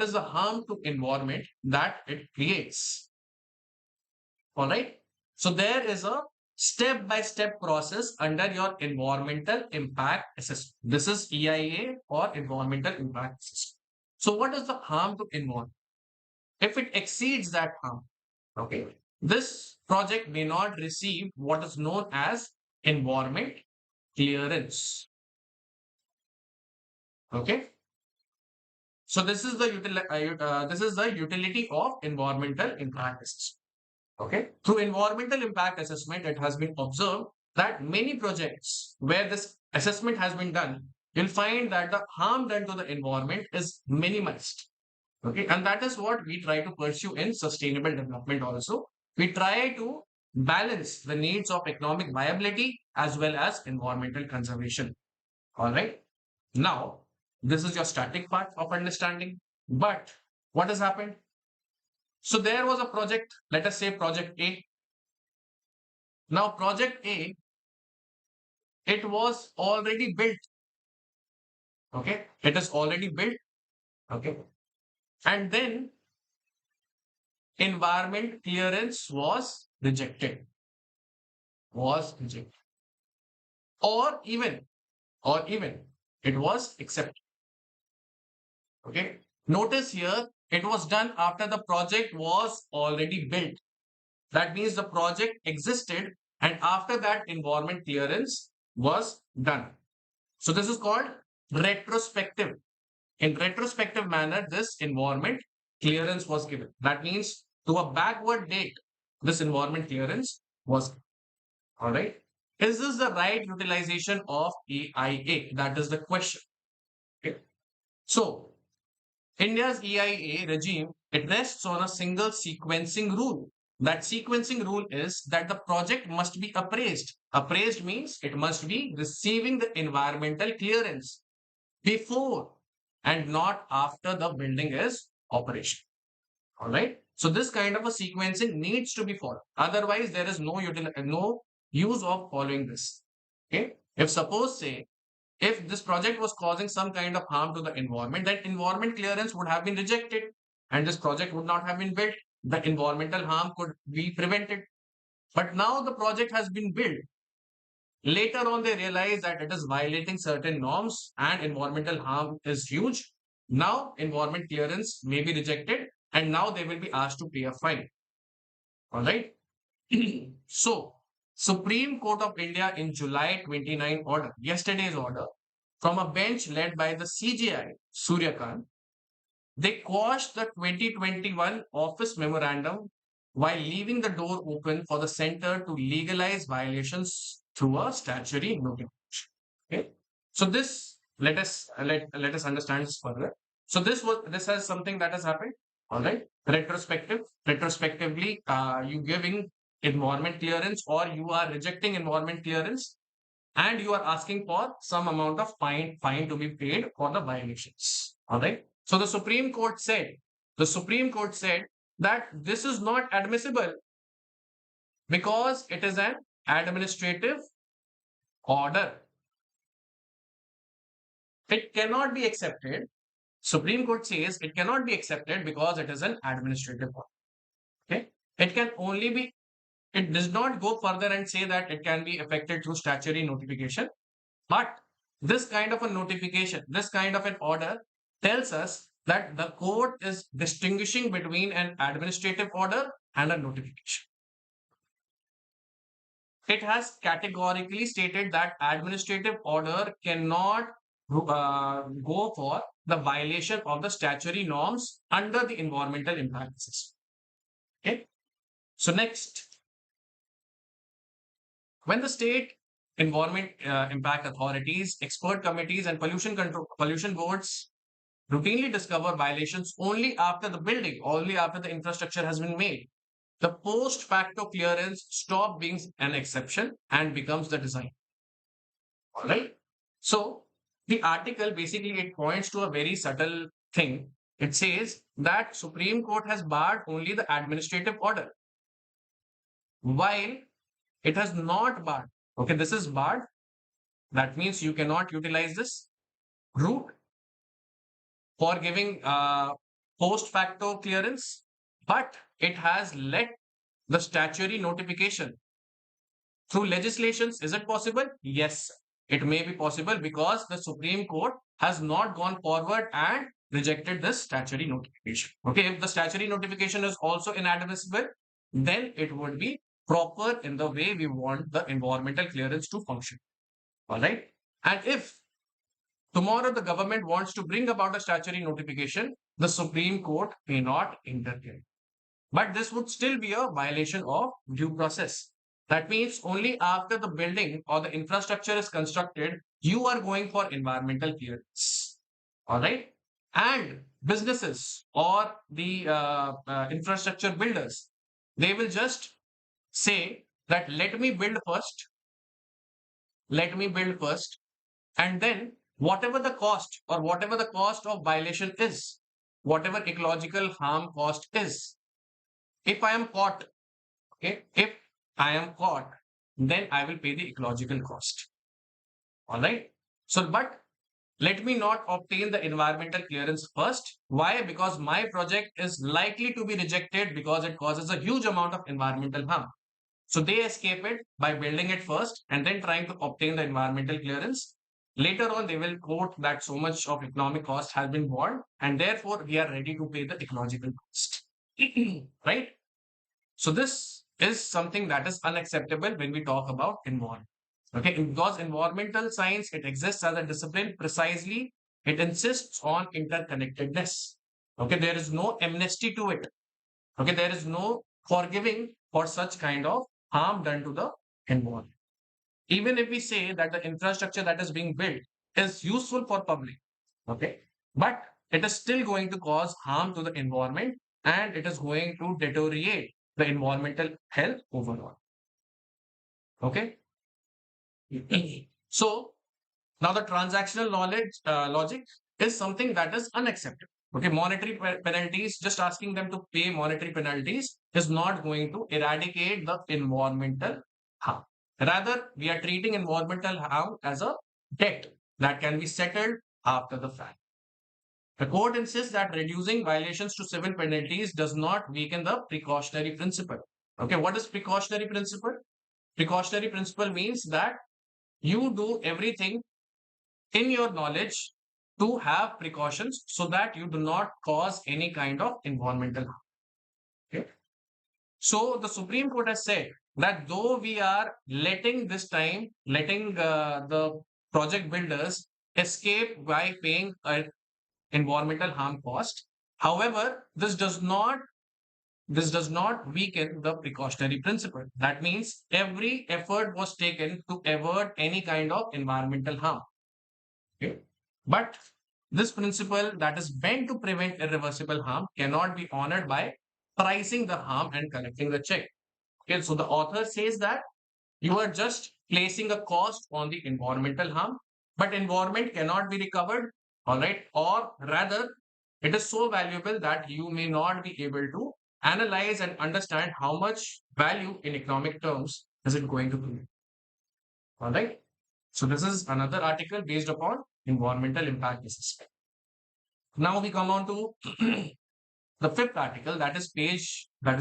is the harm to environment that it creates? All right. So there is a step-by-step process under your environmental impact assessment. This is EIA or environmental impact assessment. So what is the harm to environment? If it exceeds that harm, okay, this project may not receive what is known as environment clearance. Okay. So this is the utility of environmental impact assessment. Okay. Through environmental impact assessment, it has been observed that many projects where this assessment has been done, you'll find that the harm done to the environment is minimized. Okay. And that is what we try to pursue in sustainable development also. We try to balance the needs of economic viability as well as environmental conservation. All right. Now, this is your static part of understanding. But what has happened? So there was a project, let us say project A. Now, project A, it was already built. Okay. It is already built. Okay. And then environment clearance was rejected. Was rejected. Or even, it was accepted. Okay. Notice here, it was done after the project was already built. That means the project existed and after that environment clearance, was done. So this is called retrospective. In retrospective manner, this environment clearance was given. That means to a backward date, this environment clearance was given. All right. Is this the right utilization of EIA? That is the question. Okay. So India's EIA regime, it rests on a single sequencing rule. That sequencing rule is that the project must be appraised. Appraised means it must be receiving the environmental clearance before and not after the building is operational. All right. So this kind of a sequencing needs to be followed. Otherwise, there is no use of following this. Okay. If suppose say if this project was causing some kind of harm to the environment, that environment clearance would have been rejected and this project would not have been built. The environmental harm could be prevented. But now the project has been built. Later on, they realize that it is violating certain norms and environmental harm is huge. Now, environment clearance may be rejected and now they will be asked to pay a fine. All right. So, Supreme Court of India in July 29 order, yesterday's order, from a bench led by the CJI, Suryakant, they quashed the 2021 office memorandum while leaving the door open for the center to legalize violations through a statutory notification. Okay. So this let us understand this further. So this has something that has happened. All right. Retrospectively, you giving environment clearance or you are rejecting environment clearance and you are asking for some amount of fine to be paid for the violations. All right. So the Supreme Court said that this is not admissible because it is an administrative order. It cannot be accepted. Supreme Court says it cannot be accepted because it is an administrative order. Okay. It can only be, it does not go further and say that it can be effected through statutory notification. But this kind of a notification, this kind of an order tells us that the court is distinguishing between an administrative order and a notification. It has categorically stated that administrative order cannot go for the violation of the statutory norms under the environmental impact assessment. Okay. So next, when the state environment impact authorities, expert committees, and pollution boards routinely discover violations only after the infrastructure has been made, the post facto clearance stop being an exception and becomes the design. All right. So the article basically it points to a very subtle thing. It says that Supreme Court has barred only the administrative order, while it has not barred. Okay, this is barred. That means you cannot utilize this route for giving post facto clearance, but it has let the statutory notification through legislations. Is it possible? Yes, it may be possible because the Supreme Court has not gone forward and rejected this statutory notification. Okay, if the statutory notification is also inadmissible, then it would be proper in the way we want the environmental clearance to function. All right. And if tomorrow the government wants to bring about a statutory notification, the Supreme Court may not interfere. But this would still be a violation of due process. That means only after the building or the infrastructure is constructed, you are going for environmental clearance. All right. And businesses or the infrastructure builders, they will just say that let me build first, and then whatever the cost or whatever the cost of violation is, whatever ecological harm cost is, if I am caught, okay, if I am caught, then I will pay the ecological cost. All right. So, but let me not obtain the environmental clearance first. Why? Because my project is likely to be rejected because it causes a huge amount of environmental harm. So they escape it by building it first and then trying to obtain the environmental clearance. Later on, they will quote that so much of economic cost has been borne and therefore we are ready to pay the ecological cost. Right? So this is something that is unacceptable when we talk about environment. Okay, because environmental science, it exists as a discipline precisely. It insists on interconnectedness. Okay, there is no amnesty to it. Okay, there is no forgiving for such kind of harm done to the environment. Even if we say that the infrastructure that is being built is useful for public, okay, but it is still going to cause harm to the environment and it is going to deteriorate the environmental health overall. Okay. So now the transactional knowledge logic is something that is unacceptable. Okay, monetary penalties, just asking them to pay monetary penalties is not going to eradicate the environmental harm. Rather, we are treating environmental harm as a debt that can be settled after the fact. The court insists that reducing violations to civil penalties does not weaken the precautionary principle. Okay, what is precautionary principle? Precautionary principle means that you do everything in your knowledge to have precautions so that you do not cause any kind of environmental harm. Okay? So the Supreme Court has said that though we are letting the project builders escape by paying an environmental harm cost, however, this does not weaken the precautionary principle. That means every effort was taken to avert any kind of environmental harm. Okay. But this principle that is meant to prevent irreversible harm cannot be honored by pricing the harm and collecting the check. Okay, so the author says that you are just placing a cost on the environmental harm, but environment cannot be recovered, all right, or rather, it is so valuable that you may not be able to analyze and understand how much value in economic terms is it going to be. All right. So this is another article based upon environmental impact assessment. Now we come on to the fifth article, that is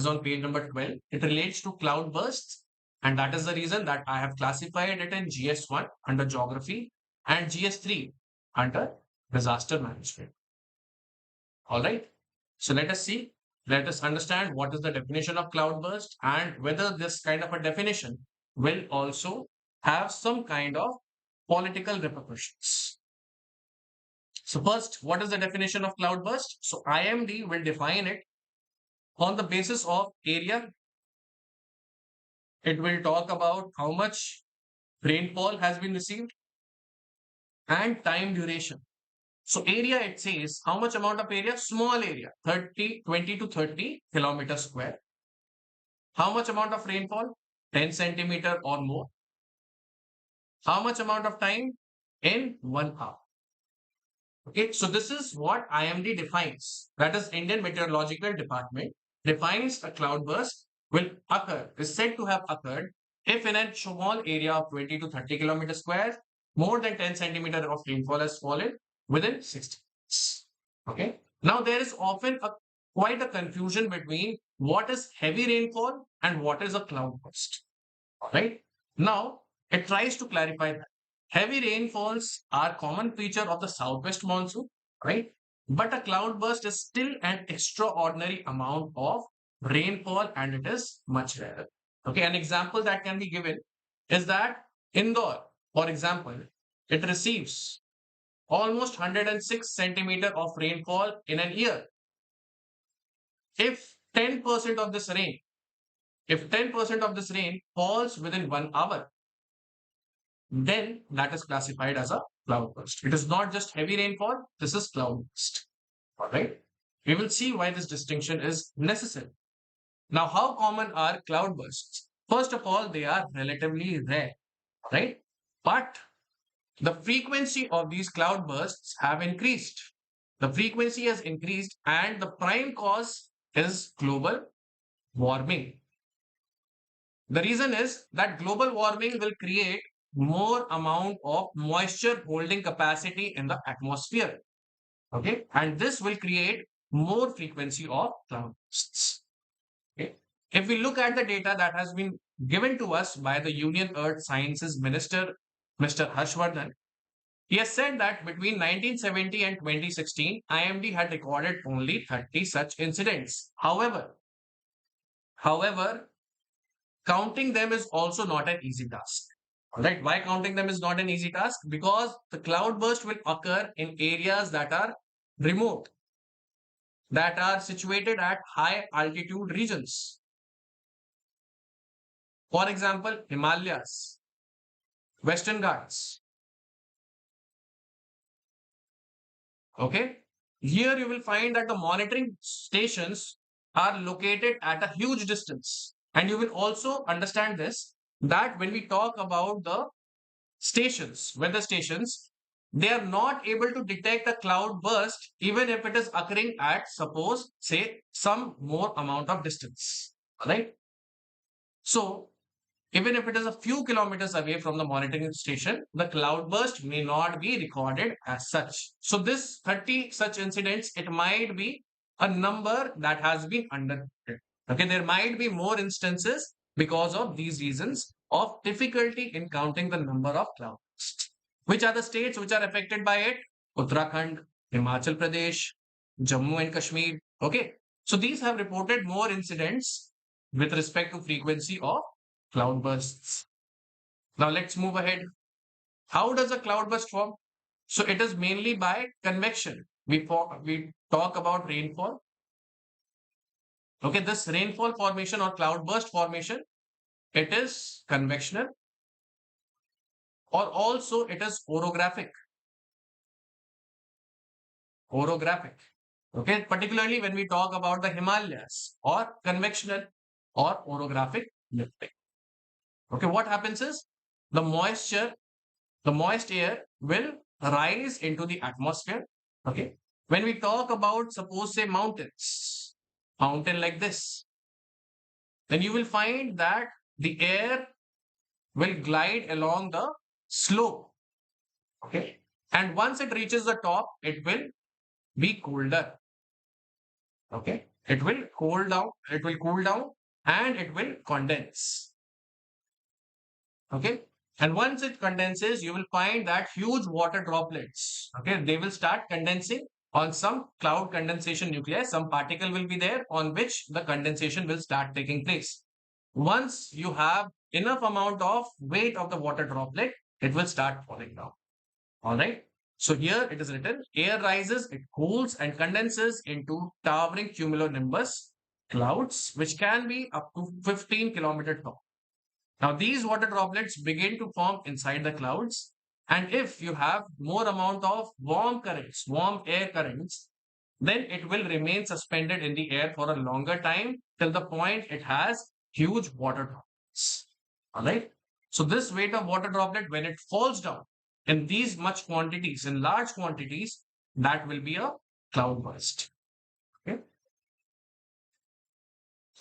on page number 12. It relates to cloud bursts, and that is the reason that I have classified it in GS1 under geography and GS3 under disaster management. All right. So let us see. Let us understand what is the definition of cloudburst and whether this kind of a definition will also have some kind of political repercussions. So first, what is the definition of cloudburst? So IMD will define it on the basis of area. It will talk about how much rainfall has been received and time duration. So area, it says how much amount of area, small area, 20 to 30 kilometers square. How much amount of rainfall, 10 centimeter or more. How much amount of time, in 1 hour. Okay, so this is what IMD defines. That is Indian Meteorological Department defines a cloudburst will occur, is said to have occurred if in a small area of 20 to 30 kilometers square, more than 10 centimeter of rainfall has fallen within 60 minutes. Okay. Now there is often quite a confusion between what is heavy rainfall and what is a cloudburst. All right. Now it tries to clarify that. Heavy rainfalls are common feature of the southwest monsoon, right? But a cloudburst is still an extraordinary amount of rainfall and it is much rarer. Okay, an example that can be given is that Indore, for example, it receives almost 106 centimeter of rainfall in a year. If 10% of this rain, if 10% of this rain falls within 1 hour, then that is classified as a cloudburst. It is not just heavy rainfall, this is cloudburst. All right. We will see why this distinction is necessary. Now, how common are cloudbursts? First of all, they are relatively rare, right? But the frequency of these cloudbursts have increased. The frequency has increased, and the prime cause is global warming. The reason is that global warming will create more amount of moisture holding capacity in the atmosphere. Okay. And this will create more frequency of cloudbursts. Okay. If we look at the data that has been given to us by the Union Earth Sciences Minister, Mr. Harshvardhan, he has said that between 1970 and 2016, IMD had recorded only 30 such incidents. However, counting them is also not an easy task. Right? Why counting them is not an easy task? Because the cloudburst will occur in areas that are remote, that are situated at high altitude regions. For example, Himalayas, Western Ghats. Okay. Here you will find that the monitoring stations are located at a huge distance. And you will also understand this that when we talk about the stations, weather stations, they are not able to detect a cloud burst even if it is occurring at, suppose, say, some more amount of distance. Right? So, even if it is a few kilometers away from the monitoring station, the cloudburst may not be recorded as such. So this 30 such incidents, it might be a number that has been underrated. Okay, there might be more instances because of these reasons of difficulty in counting the number of clouds. Which are the states which are affected by it? Uttarakhand, Himachal Pradesh, Jammu and Kashmir. Okay, so these have reported more incidents with respect to frequency of cloudbursts. Now let's move ahead. How does a cloudburst form? So it is mainly by convection. We talk about rainfall. Okay, this rainfall formation or cloudburst formation, it is convectional or also it is orographic. Orographic. Okay, particularly when we talk about the Himalayas or convectional or orographic lifting. Okay, what happens is the moisture, the moist air will rise into the atmosphere. Okay. When we talk about, suppose, say, mountain like this, then you will find that the air will glide along the slope. Okay. And once it reaches the top, it will be colder. Okay. It will cool down and it will condense. Okay. And once it condenses, you will find that huge water droplets, okay, they will start condensing on some cloud condensation nuclei. Some particle will be there on which the condensation will start taking place. Once you have enough amount of weight of the water droplet, it will start falling down. All right. So here it is written, air rises, it cools and condenses into towering cumulonimbus clouds, which can be up to 15-kilometer tall. Now, these water droplets begin to form inside the clouds. And if you have more amount of warm currents, warm air currents, then it will remain suspended in the air for a longer time till the point it has huge water droplets. All right. So this weight of water droplet, when it falls down in these much quantities, in large quantities, that will be a cloudburst. Okay.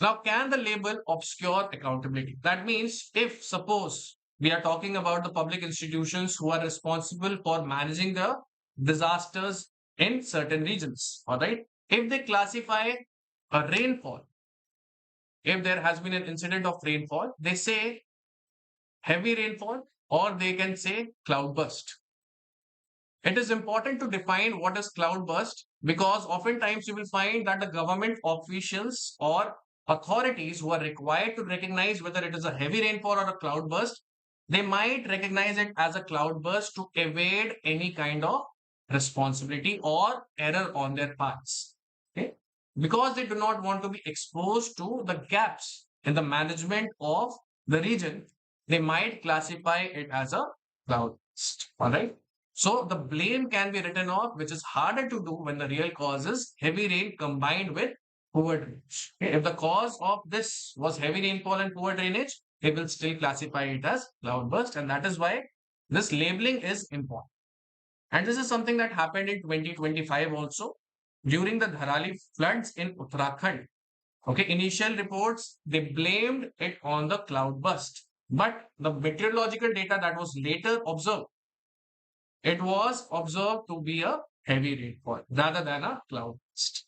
Now, can the label obscure accountability? That means if suppose we are talking about the public institutions who are responsible for managing the disasters in certain regions, all right? If they classify a rainfall, if there has been an incident of rainfall, they say heavy rainfall or they can say cloudburst. It is important to define what is cloudburst because oftentimes you will find that the government officials or authorities who are required to recognize whether it is a heavy rainfall or a cloudburst, they might recognize it as a cloudburst to evade any kind of responsibility or error on their parts. Okay? Because they do not want to be exposed to the gaps in the management of the region, they might classify it as a cloudburst. All right. So the blame can be written off, which is harder to do when the real cause is heavy rain combined with poor drainage. Okay, if the cause of this was heavy rainfall and poor drainage, they will still classify it as cloudburst. And that is why this labeling is important. And this is something that happened in 2025 also during the Dharali floods in Uttarakhand. Okay, initial reports, they blamed it on the cloudburst. But the meteorological data that was later observed, it was observed to be a heavy rainfall rather than a cloud burst.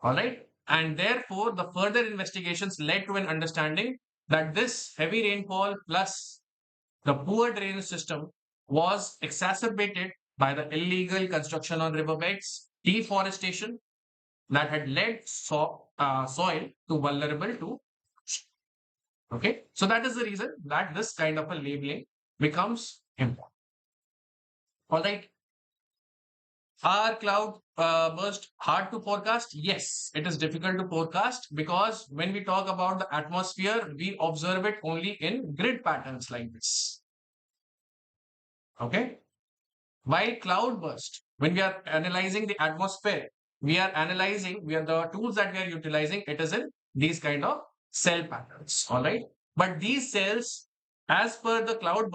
All right. And therefore, the further investigations led to an understanding that this heavy rainfall plus the poor drainage system was exacerbated by the illegal construction on riverbeds, deforestation that had led soil to vulnerable to. Okay. So that is the reason that this kind of a labeling becomes important. All right. Are cloud burst hard to forecast? Yes, it is difficult to forecast because when we talk about the atmosphere, we observe it only in grid patterns like this. Okay. While cloud burst, when we are analyzing the atmosphere, we are the tools that we are utilizing, it is in these kind of cell patterns. All right. But these cells, as per the cloud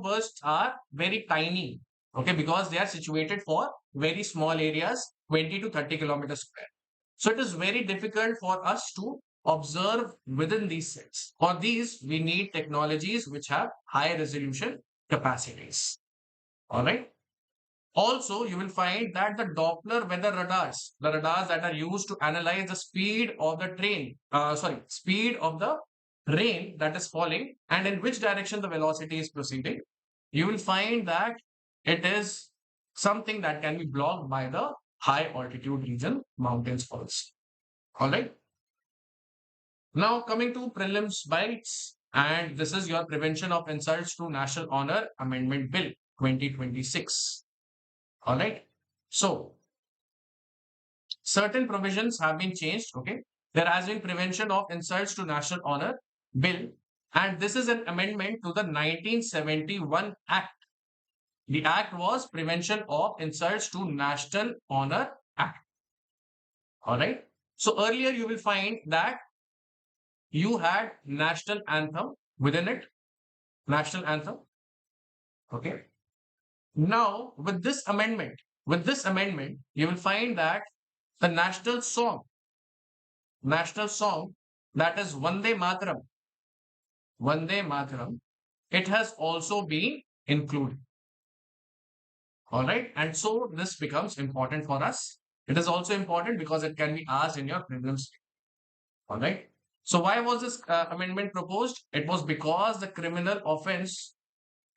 bursts are very tiny. Okay, because they are situated for very small areas, 20 to 30 kilometers square. So it is very difficult for us to observe within these cells. For these, we need technologies which have high resolution capacities. All right. Also, you will find that the Doppler weather radars, the radars that are used to analyze the speed of the speed of the rain that is falling and in which direction the velocity is proceeding, you will find that it is something that can be blocked by the high altitude region, mountains also. All right. Now coming to prelims bites, and this is your Prevention of Insults to National Honor Amendment Bill 2026. All right. So certain provisions have been changed. Okay. There has been Prevention of Insults to National Honor Bill, and this is an amendment to the 1971 Act. The act was Prevention of Insults to National Honor Act. All right. So earlier you will find that you had national anthem within it, national anthem. Okay. Now with this amendment, you will find that the national song that is Vande Mataram, it has also been included. All right. And so this becomes important for us. It is also important because it can be asked in your prelims. All right. So why was this amendment proposed? It was because it was a criminal offense.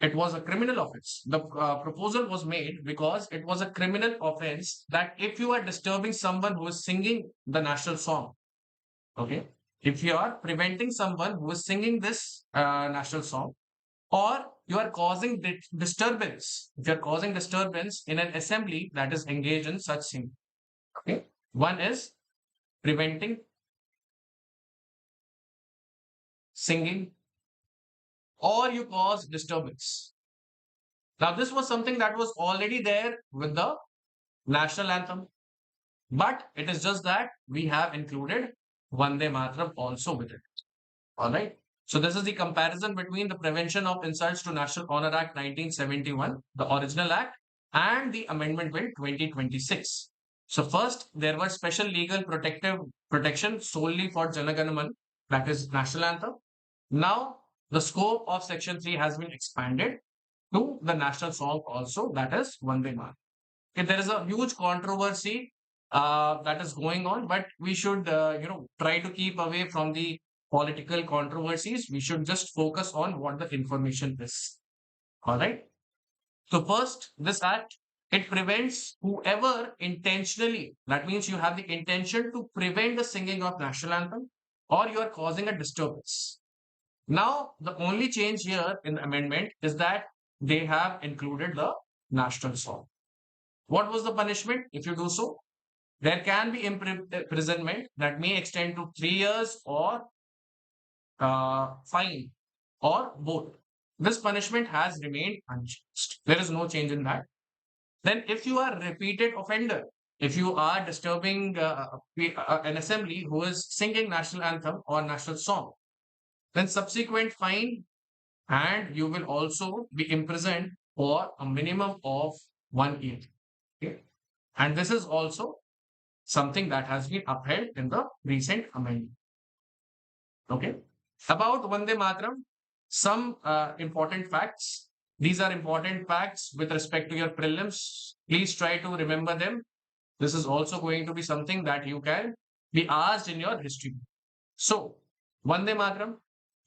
The proposal was made because it was a criminal offense that if you are disturbing someone who is singing the national song, okay, if you are preventing someone who is singing this national song, or you are causing disturbance, if you are causing disturbance in an assembly that is engaged in such singing, okay, one is preventing singing or you cause disturbance. Now, this was something that was already there with the national anthem, but it is just that we have included Vande Mataram also with it. All right. So this is the comparison between the Prevention of Insults to National Honor Act 1971, the original act, and the Amendment Bill 2026. So first, there was special legal protection solely for Janaganaman, that is national anthem. Now, the scope of Section 3 has been expanded to the national song also, that is Vande Mataram. Okay, there is a huge controversy that is going on, but we should, try to keep away from the political controversies. We should just focus on what the information is. All right. So first, this act, it prevents whoever intentionally, that means you have the intention to prevent the singing of national anthem or you are causing a disturbance. Now, the only change here in the amendment is that they have included the national song. What was the punishment if you do so? There can be imprisonment that may extend to 3 years or fine or both. This punishment has remained unchanged. There is no change in that. Then, if you are a repeated offender, if you are disturbing an assembly who is singing national anthem or national song, then subsequent fine and you will also be imprisoned for a minimum of 1 year. Okay? And this is also something that has been upheld in the recent amendment. Okay. About Vande Mataram, some important facts. These are important facts with respect to your prelims. Please try to remember them. This is also going to be something that you can be asked in your history. So, Vande Mataram,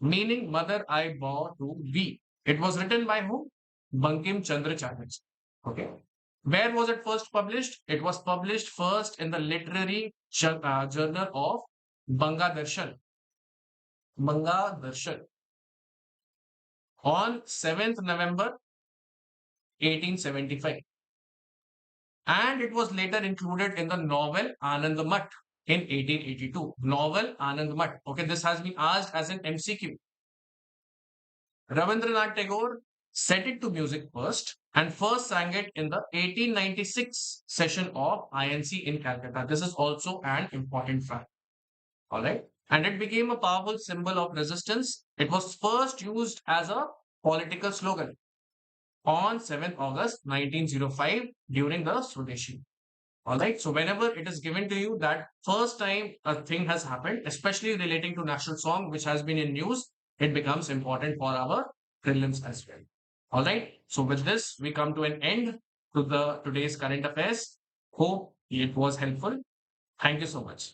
meaning Mother I Bow to Thee. It was written by whom? Bankim Chandra Chatterjee. Okay. Where was it first published? It was published first in the literary journal of Banga Darshan. Banga Darshan. on 7th November 1875. And it was later included in the novel Anand Mat in 1882. Novel Anand Mat. Okay, this has been asked as an MCQ. Rabindranath Tagore set it to music first and first sang it in the 1896 session of INC in Calcutta. This is also an important fact. All right. And it became a powerful symbol of resistance. It was first used as a political slogan on 7th August 1905 during the Swadeshi. All right. So whenever it is given to you that first time a thing has happened, especially relating to national song, which has been in news, it becomes important for our prelims as well. All right. So with this, we come to an end to the today's current affairs. Hope it was helpful. Thank you so much.